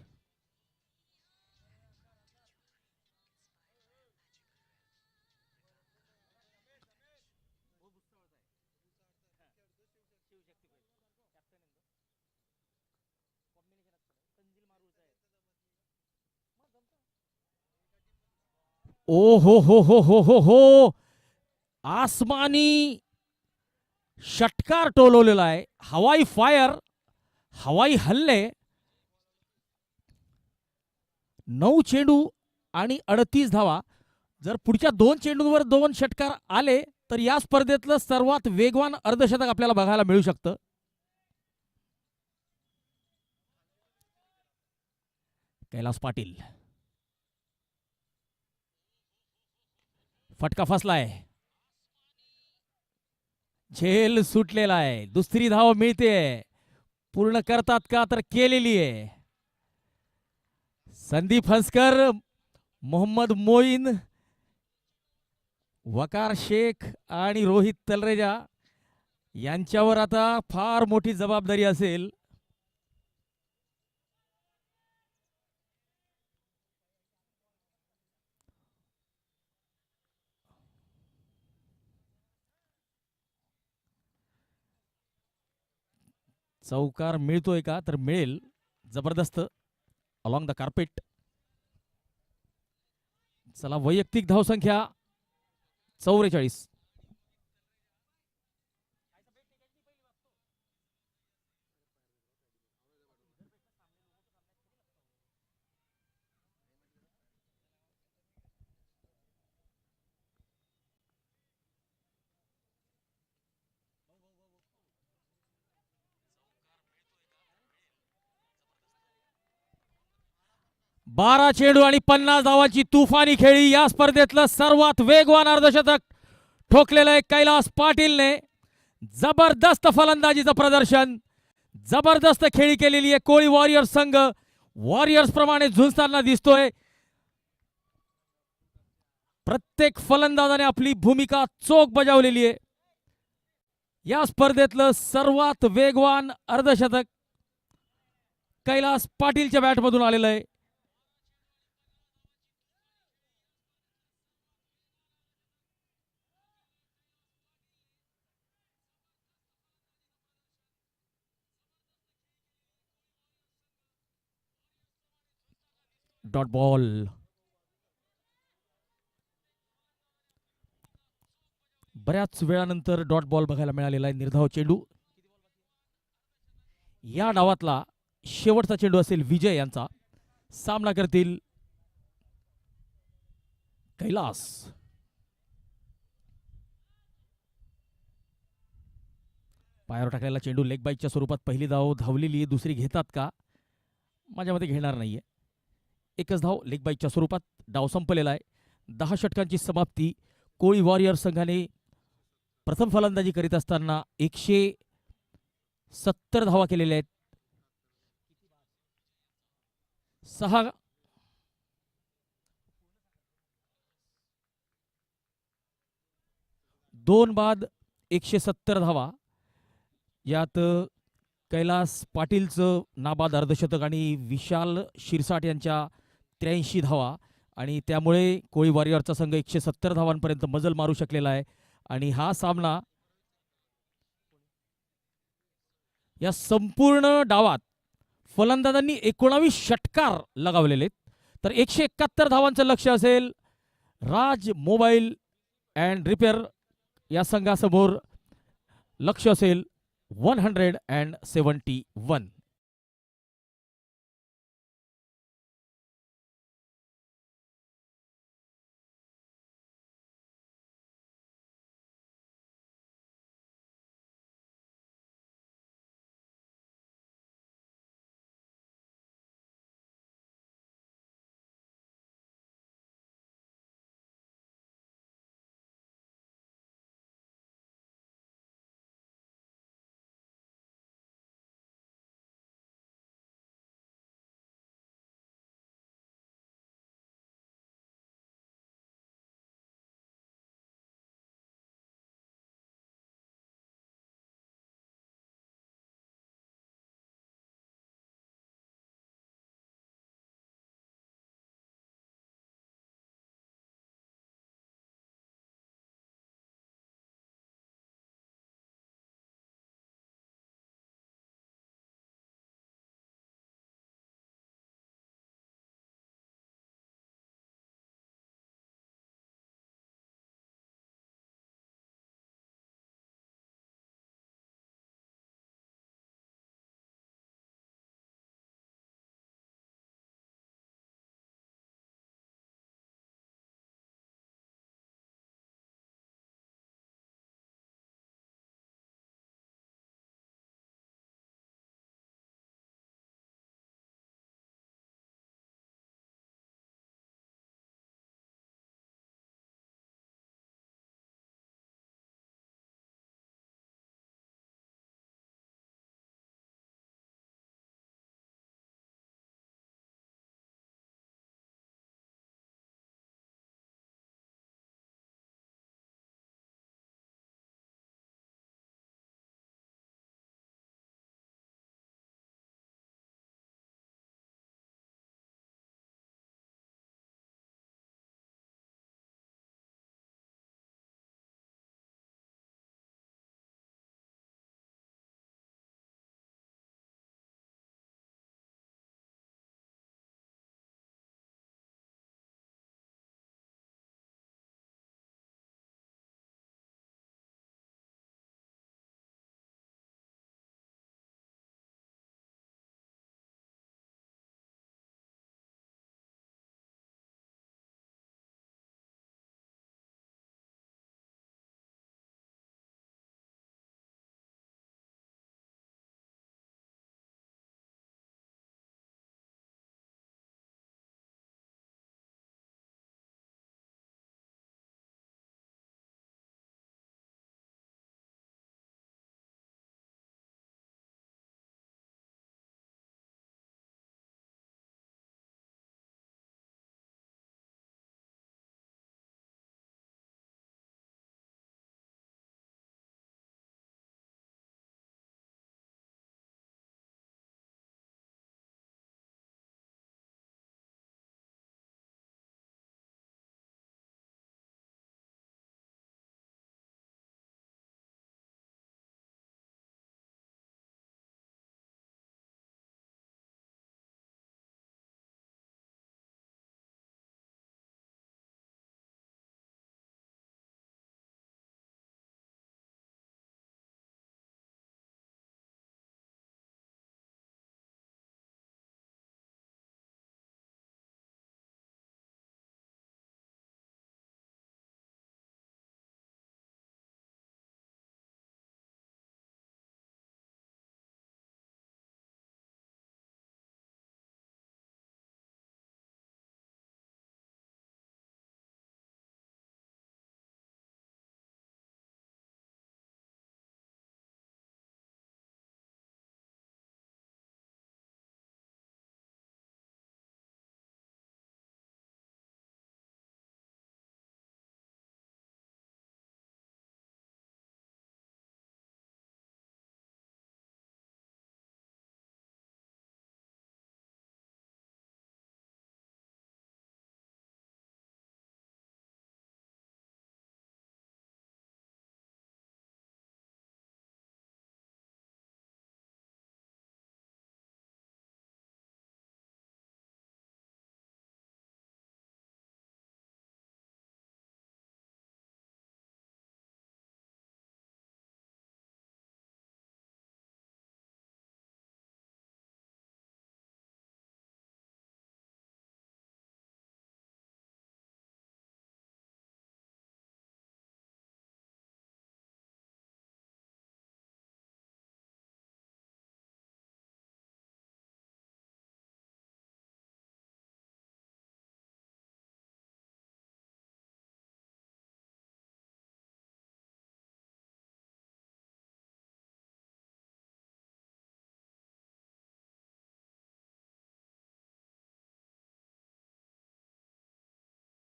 ओ हो. आसमानी षटकार टोलवलेला आहे. हवाई फायर, हवाई हल्ले. 9 चेंडू आणि 38 धावा. जर पुढच्या 2 चेंडूंवर 2 षटकार आले तर या स्पर्धेतलं सर्वात वेगवान अर्धशतक आपल्याला बघायला मिळू शकतं. कैलास पाटील. फटका फसलाय. झेल सुटलेला आहे. दुसरी धाव मिळते. पूर्ण करतात का तर केलेली आहे. संदीप हंसकर, मोहम्मद मोईन, वकार शेख आणि रोहित तलरेजा यांच्यावर आता फार मोठी जबाबदारी असेल. चौकार मिळतोय का तर मिळेल. जबरदस्त अलॉंग द कार्पेट. चला वैयक्तिक धावसंख्या 44. बारा चेंडू आणि 50 धावांची तुफानी खेळी. या स्पर्धेतलं सर्वात वेगवान अर्धशतक ठोकलेलं आहे कैलास पाटीलने. जबरदस्त फलंदाजीचं प्रदर्शन. जबरदस्त खेळी केलेली आहे. कोळी वॉरियर्स संघ वॉरियर्स प्रमाणे झुंजताना दिसतोय. प्रत्येक फलंदाजाने आपली भूमिका चोख बजावलेली आहे. या स्पर्धेतलं सर्वात वेगवान अर्धशतक कैलास पाटीलच्या बॅटमधून आलेलं आहे. Dot ball. बऱ्याच वेळानंतर डॉट बॉल बघायला मिळालेला आहे. निर्धाव चेंडू. या डावातला शेवटचा चेंडू असेल विजय यांचा. सामना करतील कैलास. पायावर टाकलेला चेंडू लेग बाईकच्या स्वरूपात पहिली धाव धावलेली. दुसरी घेतात का? माझ्या मते घेणार नाहीये. एकच धाव लेग बाईकच्या स्वरूपात. डाव संपलेला आहे. 10 षटकांची समाप्ती. कोळी वॉरियर्स संघाने प्रथम फलंदाजी करीत असताना 170 धावा केलेल्या आहेत. 6 2 बाद 170 धावा. यात कैलास पाटीलचं नाबाद अर्धशतक आणि विशाल शिरसाट यांच्या 83 धावा आणि त्यामुळे कोळी वॉरियरचा संघ 170 धावांपर्यंत मजल मारू शकलेला आहे. आणि हा सामना या संपूर्ण डावात फलंदाजांनी 19 षटकार लगावलेले. तर 171 धावांचं लक्ष असेल राज मोबाईल अँड रिपेअर या संघासमोर. लक्ष असेल 171.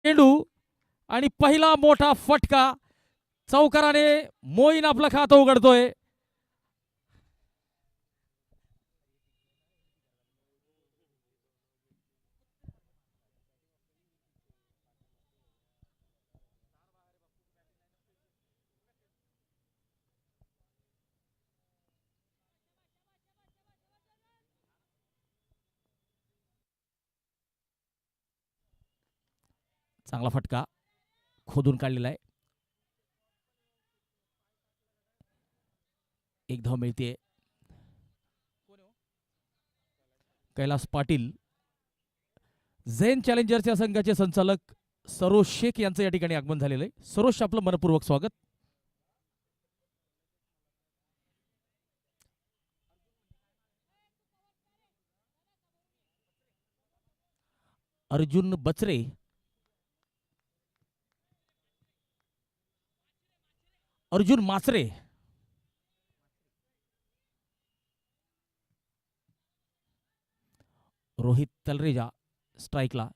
चेंडू आणि पहिला मोठा फटका चौकाराने मोईन आपलं खातं उघडतोय. चांगला फटका खोदून काढलेला आहे. एक धाव मिळते. कैलास पाटील झेन चॅलेंजर्स या संघाचे संचालक सरोज शेख यांचं या ठिकाणी आगमन झालेलं आहे. सरोज, आपलं मनपूर्वक स्वागत. अर्जुन बचरे अर्जुन माचरे रोहित तलरेजा स्ट्राईकला.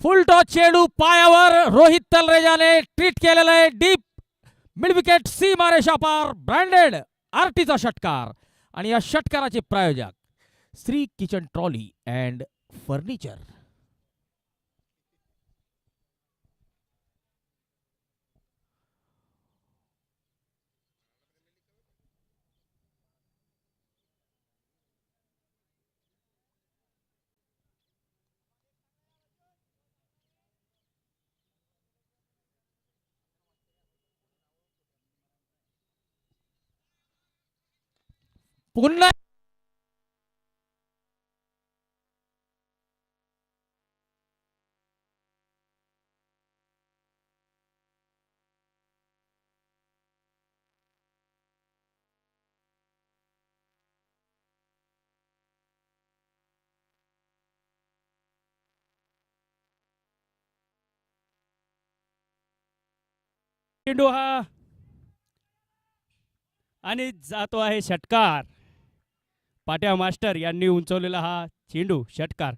फुल टॉस चेंडू पायावर रोहित तलरेजाने ट्रीट केलेलं आहे. डीप मिड विकेट सीमारेषा पार ब्रँडेड आरटीचा षटकार आणि या षटकाराचे प्रायोजक Shri kitchen trolley and furniture. पुन्हा चेंडू हा आणि जातो आहे षटकार. पाट्या मास्टर यांनी उंचवलेला हा चेंडू षटकार.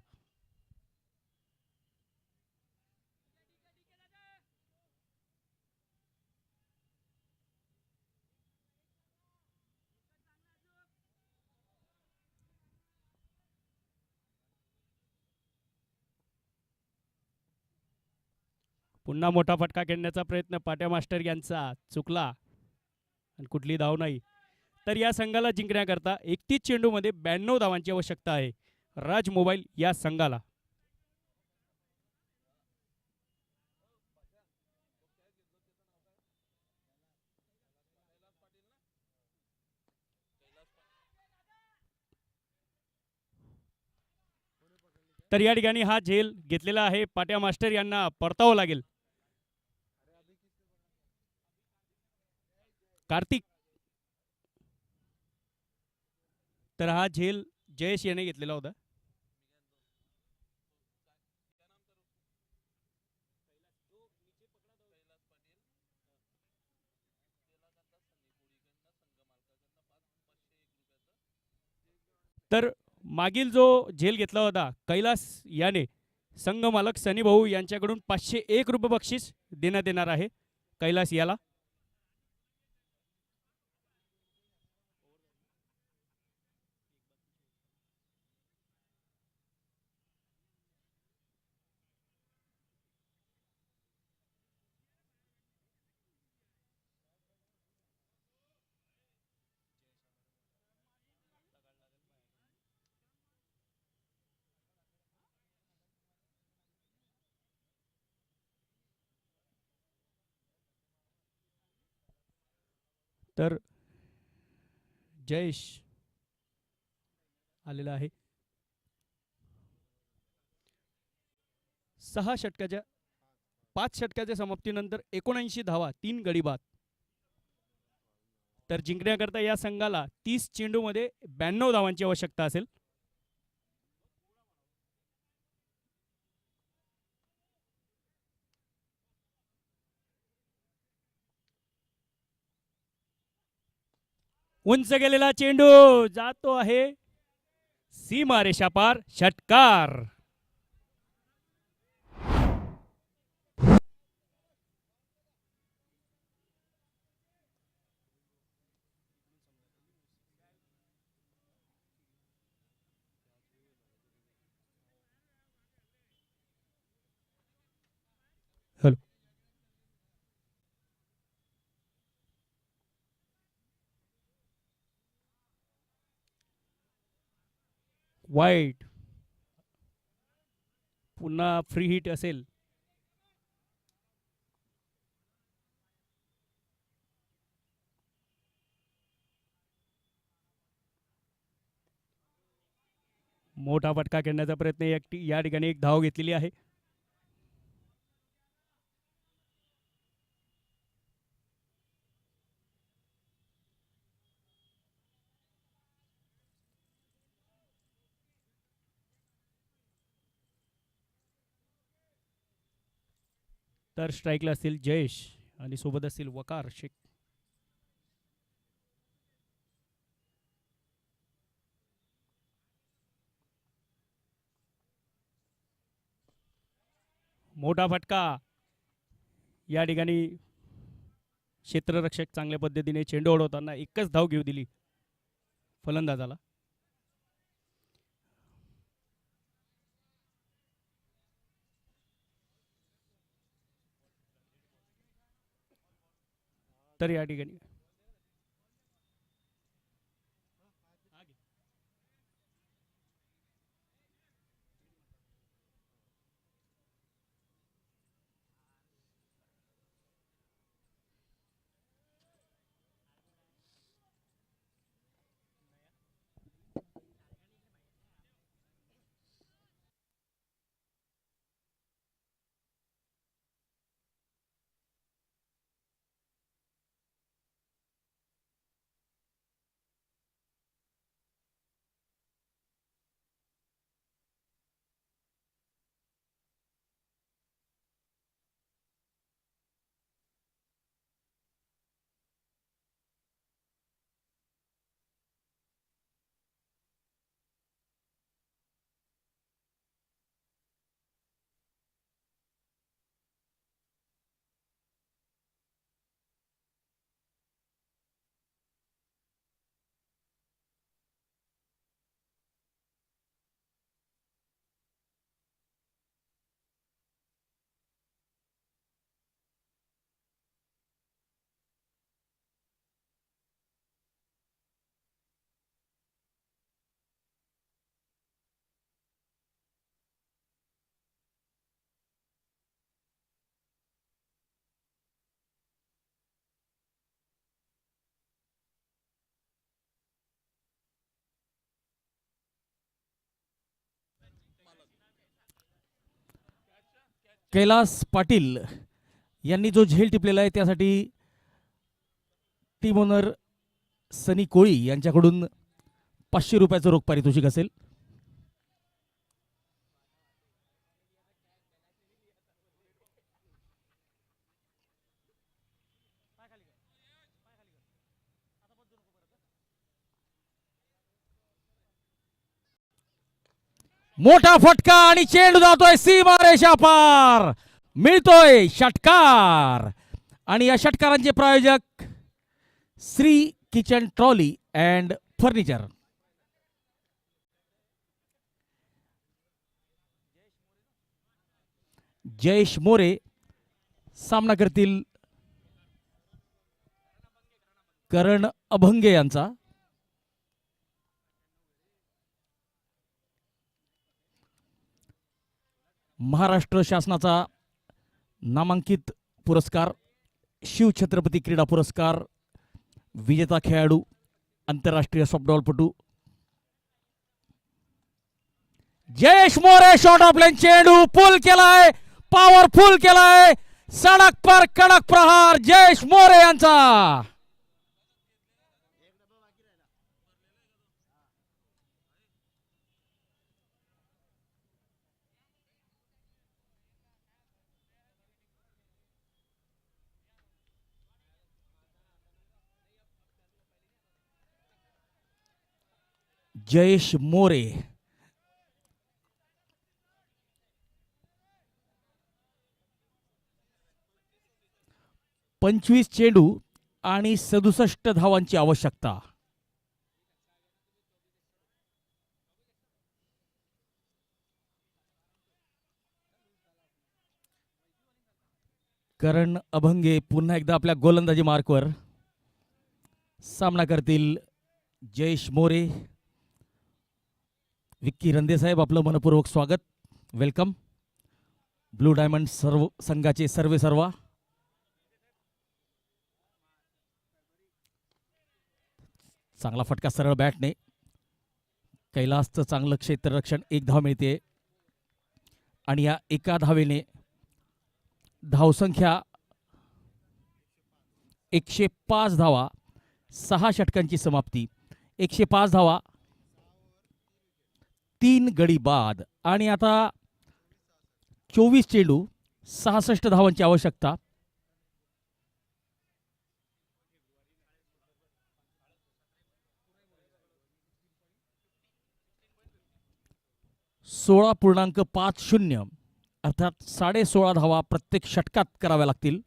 पुन्हा मोठा फटका खेळण्याचा प्रयत्न पाट्या मास्टर यांचा चुकला आणि कुठली धाव नाही. तर या संघाला जिंकण्याकरता 31 चेंडूमध्ये 92 धावांची आवश्यकता आहे राज मोबाईल या संघाला. तर या ठिकाणी हा झेल घेतलेला आहे पाट्या मास्टर यांना परतावं लागेल. कार्तिक, तर हा झेल जयेश याने घेतलेला होता. तर मागील जो झेल घेतला होता कैलास याने संघ मालक सनी भाऊ यांच्याकडून 501 रुपये बक्षीस देण्यात येणार आहे कैलास याला. तर जयेश आलेला आहे. 5 षटकाच्या समाप्तीनंतर 79 धावा 3 गडी बाद. तर जिंकण्याकरता या संघाला 30 चेंडूमध्ये 92 धावांची आवश्यकता असेल. उंच गेलेला चेंडू जातो आहे सीमारेषा पार षटकार. हॅलो. वाईट. पुन्हा फ्री हिट असेल. मोठा फटका खेळण्याचा प्रयत्न या ठिकाणी एक धाव घेतलेली आहे. तर स्ट्राईकला असतील जयेश आणि सोबत असतील वकार शेख. मोठा फटका. या ठिकाणी क्षेत्ररक्षक चांगल्या पद्धतीने चेंडू उडवताना एकच धाव घेऊ दिली फलंदाजाला. तर या ठिकाणी कैलास पाटील यांनी जो झेल टिपलेला आहे त्यासाठी टीम ओनर सनी कोळी यांच्याकडून 500 रुपयाचं रोख पारितोषिक असेल. मोठा फटका आणि चेंडू जातोय सीमारेषा पार. मिळतोय षटकार. आणि या षटकारांचे प्रायोजक Shri kitchen trolley and furniture. Jayesh More सामना करतील करण अभंगे यांचा. महाराष्ट्र शासनाचा नामांकित पुरस्कार शिवछत्रपती क्रीडा पुरस्कार विजेता खेळाडू आंतरराष्ट्रीय सॉफ्टबॉलपटू Jayesh More. Shot off line चेंडू पुल केलाय, पॉवरफुल केलाय, सडक पर कडक प्रहार जयेश मोरे यांचा. जयेश मोरे. पंचवीस चेंडू आणि 67 धावांची आवश्यकता. करण अभंगे पुन्हा एकदा आपल्या गोलंदाजी मार्कवर. सामना करतील जयेश मोरे. विक्की रंदे साहेब, आपलं मनपूर्वक स्वागत, वेलकम. ब्लू डायमंड सर्व संघाचे सर्वे सर्वा. चांगला फटका सरळ बॅटने. कैलासचं चांगलं क्षेत्ररक्षण. 1 धाव मिळते आणि या एका धावेने धावसंख्या 105 धावा. 6 षटकांची समाप्ती. 105 धावा, 3 गडी बाद. आणि आता 24 चेंडू 66 धावांची आवश्यकता. .50 अर्थात 16.5 धावा प्रत्येक षटकात कराव्या लागतील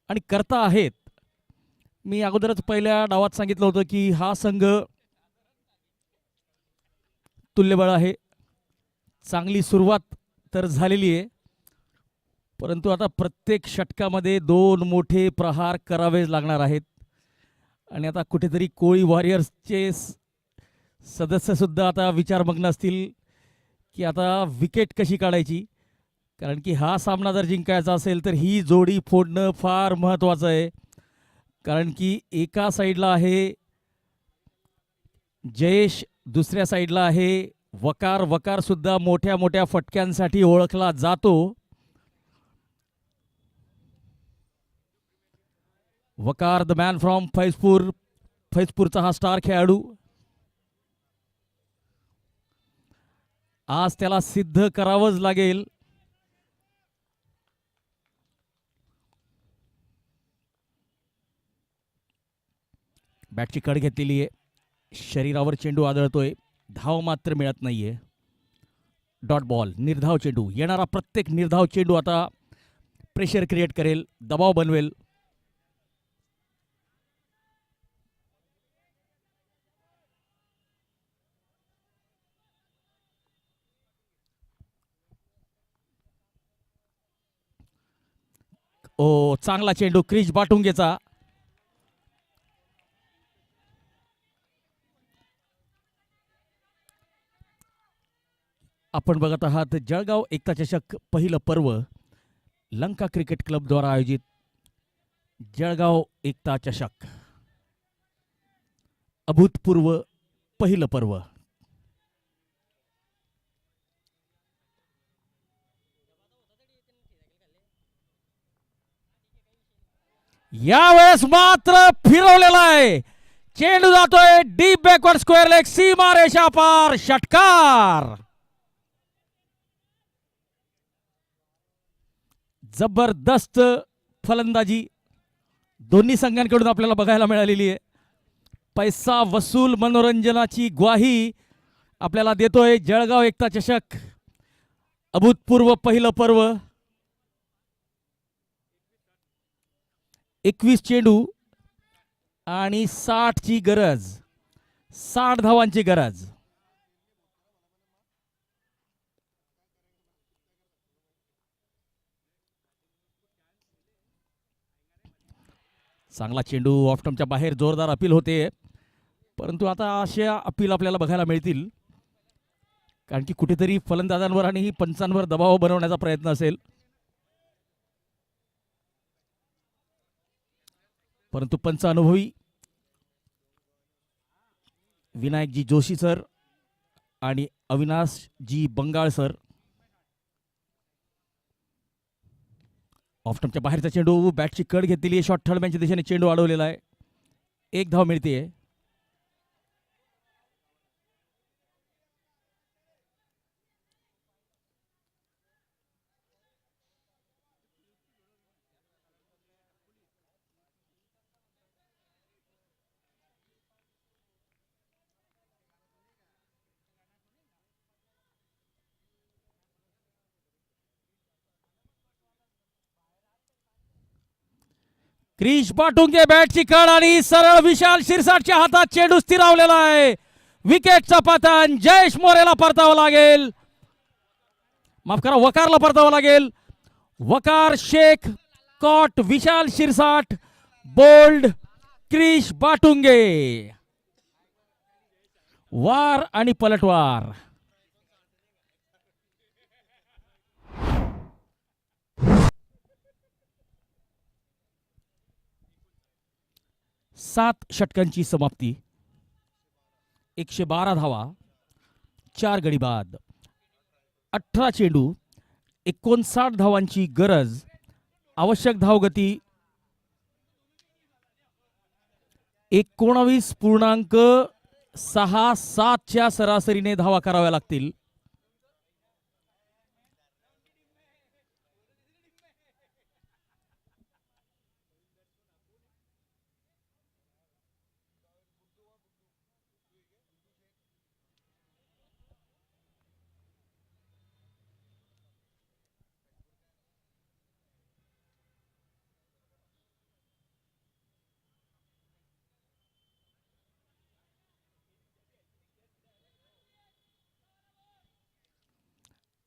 आणि करता आहेत. मी अगोदरच पहिल्या डावात सांगितलं होतं की हा संघ तुल्यबळ आहे. चांगली सुरुवात तर झालेली आहे, परंतु आता प्रत्येक षटकामध्ये 2 मोठे प्रहार करावेच लागणार आहेत. आणि आता कुठेतरी कोळी वॉरियर्सचे सदस्य सुद्धा आता विचारमग्न असतील की आता विकेट कशी काढायची, कारण की हा सामना जर जिंकायचा असेल तर ही जोडी फोडणं फार महत्त्वाचं आहे. कारण की एका साईडला आहे जयेश, दुसऱ्या साईडला आहे वकार. वकार सुद्धा मोठ्या मोठ्या फटक्यांसाठी ओळखला जातो. वकार द मॅन फ्रॉम फैजपूर. फैजपूरचा हा स्टार खेळाडू. आज त्याला सिद्ध करावंच लागेल. बॅटची कड घेतलेली आहे. शरीरावर चेंडू आदळतोय. धाव मात्र मिळत नाहीये. डॉट बॉल, निर्धाव चेंडू. येणारा प्रत्येक निर्धाव चेंडू आता प्रेशर क्रिएट करेल, दबाव बनवेल. ओ, चांगला चेंडू क्रिश बाटुंगेचा. आपण बघत आहात जळगाव एकता चषक पहिलं पर्व, लंका क्रिकेट क्लब द्वारा आयोजित जळगाव एकता चषक अभूतपूर्व पहिलं पर्व. यावेळेस मात्र फिरवलेला आहे. चेंडू जातोय डीप बॅकवर्ड स्क्वेअर लेग, सीमा रेषा पार, षटकार. जबरदस्त फलंदाजी दोन्ही संघांकडून आपल्याला बघायला मिळालेली आहे. पैसा वसूल मनोरंजनाची ग्वाही आपल्याला देतोय जळगाव एकता चषक अभूतपूर्व पहिलं पर्व. 21 चेंडू आणि 60 ची गरज, 60 धावांची गरज. चांगला चेंडू ऑफ स्टंपच्या बाहेर, जोरदार अपील होते, परंतु आता अशा अपील आपल्याला बघायला मिळतील, कारण की कुठेतरी फलंदाजांवर आणि पंचांवर दबाव बनवण्याचा प्रयत्न असेल. परंतु पंच अनुभवी विनायकजी जोशी सर आणि अविनाशजी बंगाळ सर. ऑफ स्टंपच्या बाहेरचा चेंडू, बॅटची कड घेतलेली आहे, शॉर्ट थर्ड मॅनच्या दिशेने चेंडू अडवलेला आहे. 1 धाव मिळते. क्रिश बाटुंगे बॅटची कड आणि सरळ विशाल शिरसाटच्या हातात चेंडू स्थिरावलेला आहे. विकेटचा पतन जयेश मोरेला परतावं लागेल, माफ करा वकारला परतावं लागेल. वकार शेख कॉट विशाल शिरसाट बोल्ड क्रिश बाटुंगे. वार आणि पलटवार. सात षटकांची समाप्ती. 112 धावा, 4 गडी बाद, 18 चेंडू, 59 धावांची गरज. आवश्यक धावगती 19.67 च्या सरासरीने धावा कराव्या लागतील.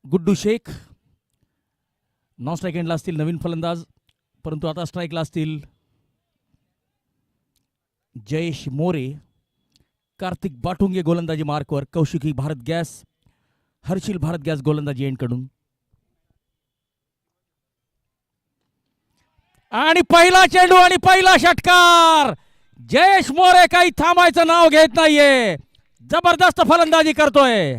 गुड्डू शेख नॉन स्ट्राईक एंडला असतील नवीन फलंदाज, परंतु आता स्ट्राईकला असतील जयेश मोरे. कार्तिक बाटुंगे गोलंदाजी मार्कवर, कौशिकी भारत गॅस, हर्षिल भारत गॅस गोलंदाजी एंडकडून. आणि पहिला चेंडू आणि पहिला षटकार. जयेश मोरे काही थांबायचं नाव घेत नाहीये, जबरदस्त फलंदाजी करतोय.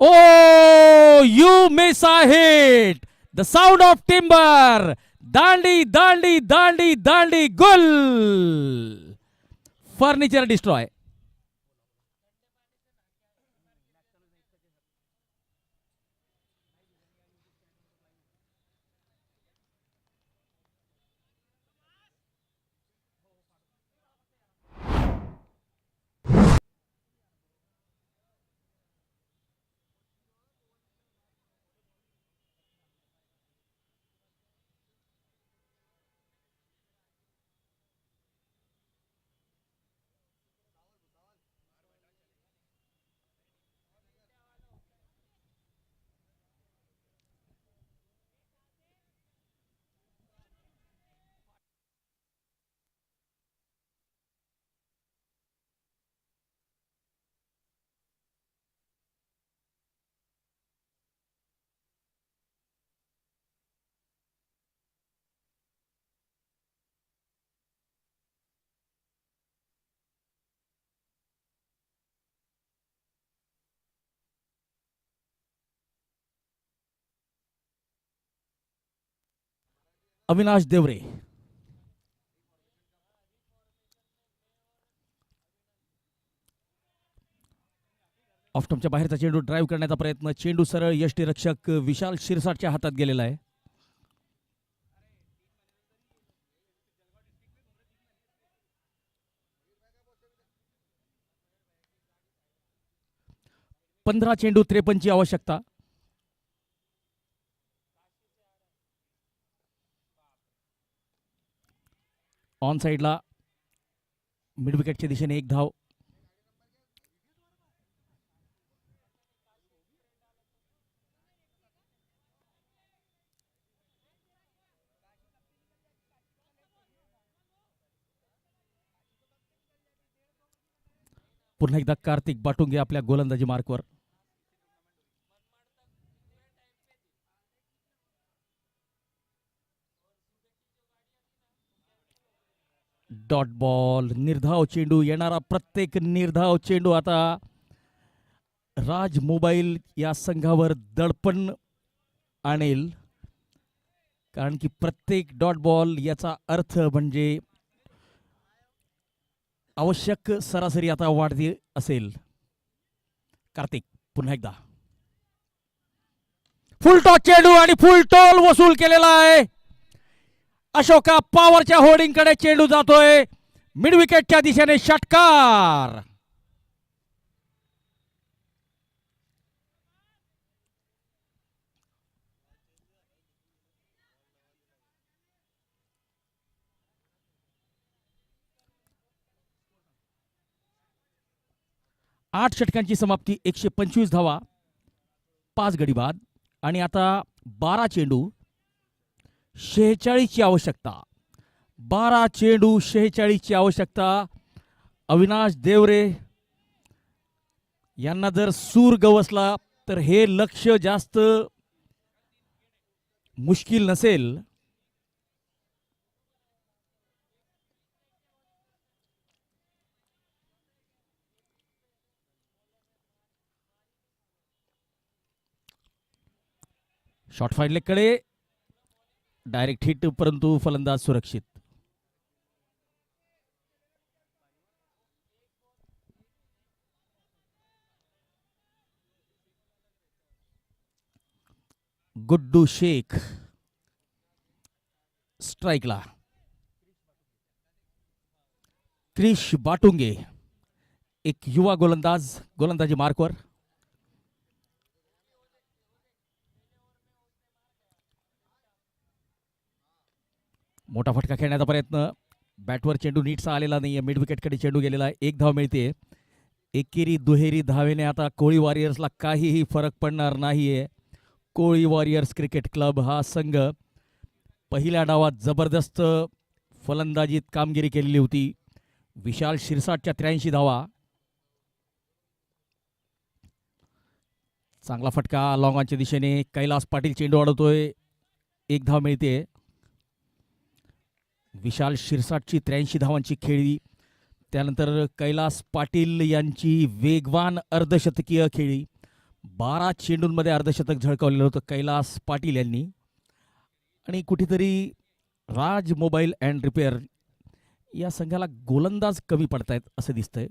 Oh, you miss a hit. The sound of timber. Dandi, dandi, dandi, dandi, goal. Furniture destroy. Avinash Deore. ऑफस्टंपच्या बाहेरचा चेंडू ड्राईव्ह करण्याचा प्रयत्न. चेंडू सरळ यष्टीरक्षक विशाल शिरसाटच्या हातात गेलेला आहे. पंधरा चेंडू 53 ची आवश्यकता. ऑन साइडला मिड विकेटच्या दिशेने एक धाव. पुन्हा एकदा कार्तिक बाटुंगे आपल्या गोलंदाजी मार्कवर. Dot ball. निर्धाव चेंडू. येणारा प्रत्येक निर्धाव चेंडू आता राज मोबाईल या संघावर दडपण आणेल, कारण की प्रत्येक डॉट बॉल याचा अर्थ म्हणजे आवश्यक सरासरी आता वाढती असेल. कार्तिक पुन्हा एकदा फुल टॉस चेंडू आणि फुल टोल वसूल केलेला आहे. अशोका पॉवरच्या होर्डिंग कडे चेंडू जातोय. मिड विकेटच्या दिशेने षटकार. आठ षटकांची समाप्ती. 125 धावा, 5 गडी बाद आणि आता 12 चेंडू 46 ची आवश्यकता. 12 चेंडू 46 ची आवश्यकता. अविनाश देवरे यांना जर सूर गवसला तर हे लक्ष जास्त मुश्किल नसेल. शॉट फाईड लेगकडे डायरेक्ट हिट, परंतु फलंदाज सुरक्षित. गुड्डू शेख स्ट्राइकला. क्रिश बाटुंगे एक युवा गोलंदाज गोलंदाजी मार्कवर. मोठा फटका खेळण्याचा प्रयत्न. बॅटवर चेंडू नीटसा आलेला नाहीये. मिड विकेटकडे चेंडू गेलेला आहे. 1 धाव मिळते. एकेरी दुहेरी धावेने आता कोळी वॉरियर्सला काहीही फरक पडणार नाहीये. कोळी वॉरियर्स क्रिकेट क्लब हा संघ पहिल्या डावात जबरदस्त फलंदाजीत कामगिरी केलेली होती. विशाल शिरसाटच्या 83 धावा. चांगला फटका लॉंग ऑनच्या दिशेने. कैलास पाटील चेंडू अडवतोय. 1 धाव मिळते. विशाल शिरसाटची 83 धावांची खेळी. त्यानंतर कैलास पाटील यांची वेगवान अर्धशतकीय खेळी. 12 चेंडूंमध्ये अर्धशतक झळकावलेलं होतं कैलास पाटील यांनी. आणि कुठेतरी राज मोबाईल अँड रिपेअर या संघाला गोलंदाज कमी पडतायत असं दिसतंय.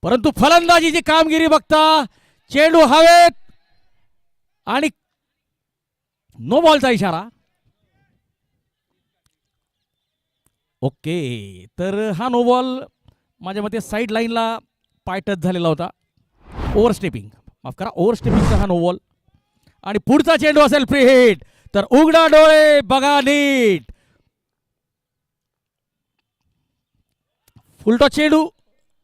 परंतु फलंदाजीची कामगिरी बघता चेंडू हवेत आणि नो बॉलचा इशारा. ओके, तर हा नो बॉल माझ्या मते साईड लाईनला पाय टच झालेला होता. ओव्हरस्टेपिंग, माफ करा, ओव्हरस्टेपिंगचा हा नो बॉल. आणि पुढचा चेंडू असेल फ्री हिट. तर उघडा डोळे बघा नीट. फुलटॉस चेंडू,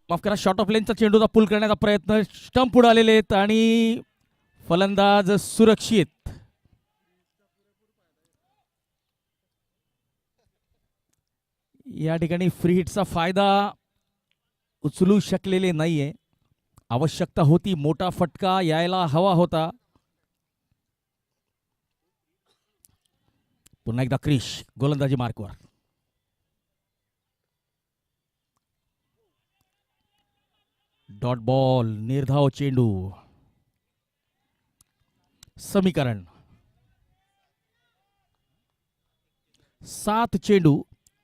माफ करा, शॉर्ट ऑफ लेनचा चेंडूचा पुल करण्याचा प्रयत्न. स्टंप पुढे आलेले आहेत आणि फलंदाज सुरक्षित. या ठिकाणी फ्री हिटचा फायदा उचलू शकलेले नाहीये. आवश्यकता होती, मोठा फटका यायला हवा होता. पुन्हा एकदा क्रिश गोलंदाजी मार्कवर. डॉट बॉल, निर्धाव चेंडू. समीकरण 7 चेंडू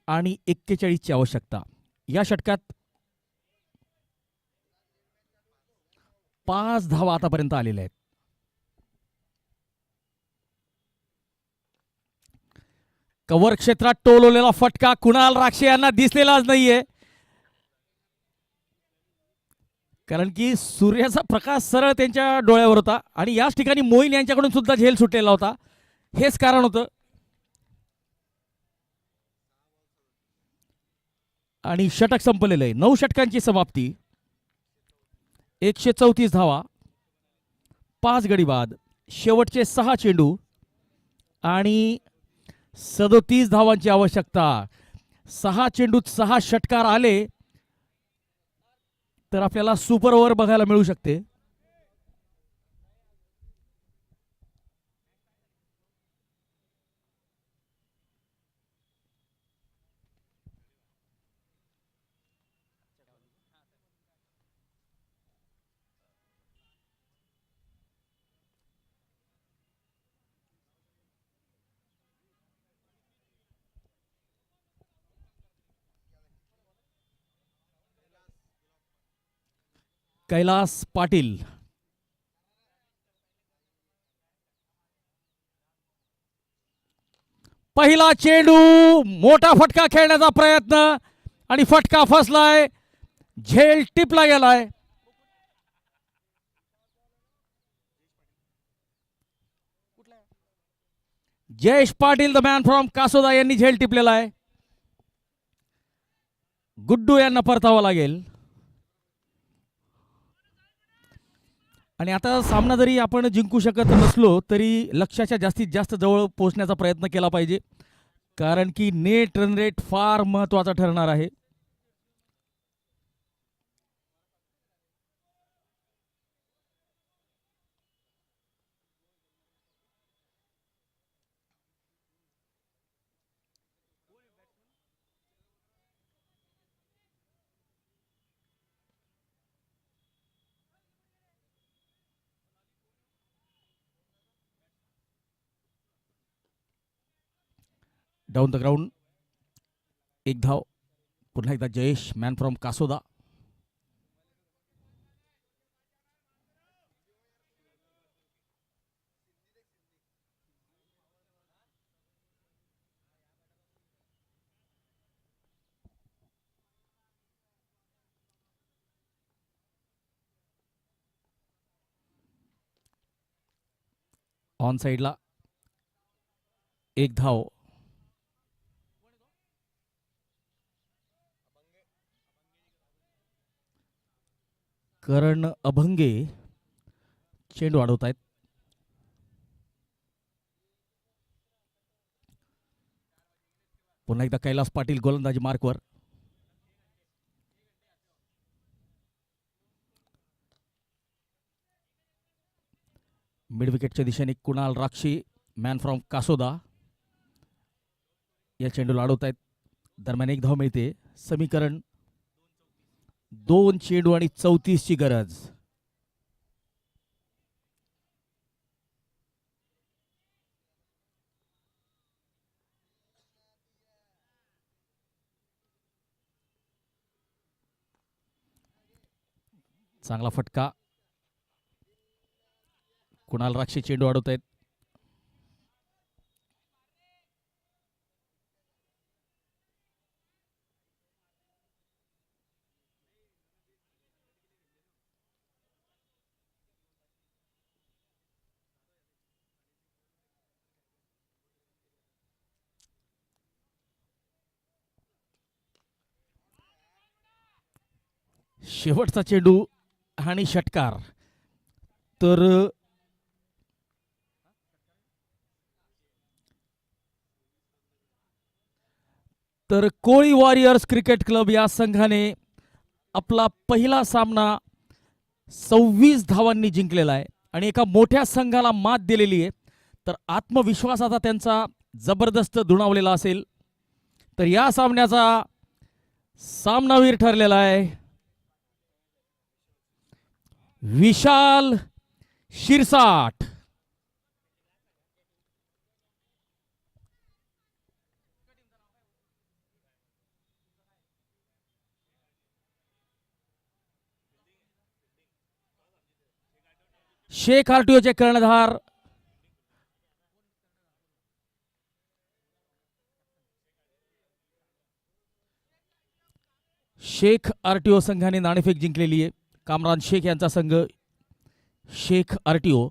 आणि 41 ची आवश्यकता. या षटकात 5 धावा आतापर्यंत आलेल्या आहेत. कव्हर क्षेत्रात टोलवलेला फटका कुणाल राक्षे यांना दिसलेलाच नाहीये, कारण की सूर्याचा प्रकाश सरळ त्यांच्या डोळ्यावर होता. आणि याच ठिकाणी मोईन यांच्याकडून सुद्धा झेल सुटलेला होता. हेच कारण होतं. आणि षटक संपलेलं आहे. 9 षटकांची समाप्ती. 134 धावा, 5 गडी बाद, शेवटचे 6 चेंडू आणि 37 धावांची आवश्यकता. 6 चेंडूत 6 षटकार आले तर आपल्याला सुपर ओव्हर बघायला मिळू शकते. कैलास पाटील. पहिला चेंडू, मोठा फटका खेळण्याचा प्रयत्न आणि फटका फसलाय, झेल टिपला गेलाय. Jayesh Patil the man from Kasoda यांनी झेल टिपलेला आहे. गुड्डू यांना परतावं लागेल. आणि आता सामना जरी आपण जिंकू शकत नसलो तरी लक्ष्याच्या जास्तीत जास्त जवळ पोहोचण्याचा प्रयत्न केला पाहिजे, कारण की नेट रन रेट फार महत्वाचा ठरणार आहे. डाऊन द ग्राउंड, एक धाव. पुन्हा एकदा जयेश मॅन फ्रॉम कासोदा. ऑन साइडला एक धाव. करण अभंगे चेंडू अडवत आहेत. पुन्हा एकदा कैलास पाटील गोलंदाजी मार्कवर. मिड विकेटच्या दिशेने कुणाल राक्षी मॅन फ्रॉम कासोदा या चेंडूला अडवत आहेत. दरम्यान एक धाव मिळते. समीकरण 2 चेंडू आणि 34 ची गरज. चांगला फटका. कुणाल राक्षी चेंडू अडवत आहेत. शेवटचा चेंडू आणि षटकार. तर कोळी वॉरियर्स क्रिकेट क्लब या संघाने आपला पहिला सामना 26 धावांनी जिंकलेला आहे आणि एका मोठ्या संघाला मात दिलेली आहे. तर आत्मविश्वास आता त्यांचा जबरदस्त दुणावलेला असेल. तर या सामन्याचा सामनावीर ठरलेला आहे विशाल शिरसाट. शेख आरटीओचे कर्णधार शेख आरटीओ संघाने नाणेफेक जिंकलेली आहे. कामरान शेख यांचा संघ शेख आरटीओ.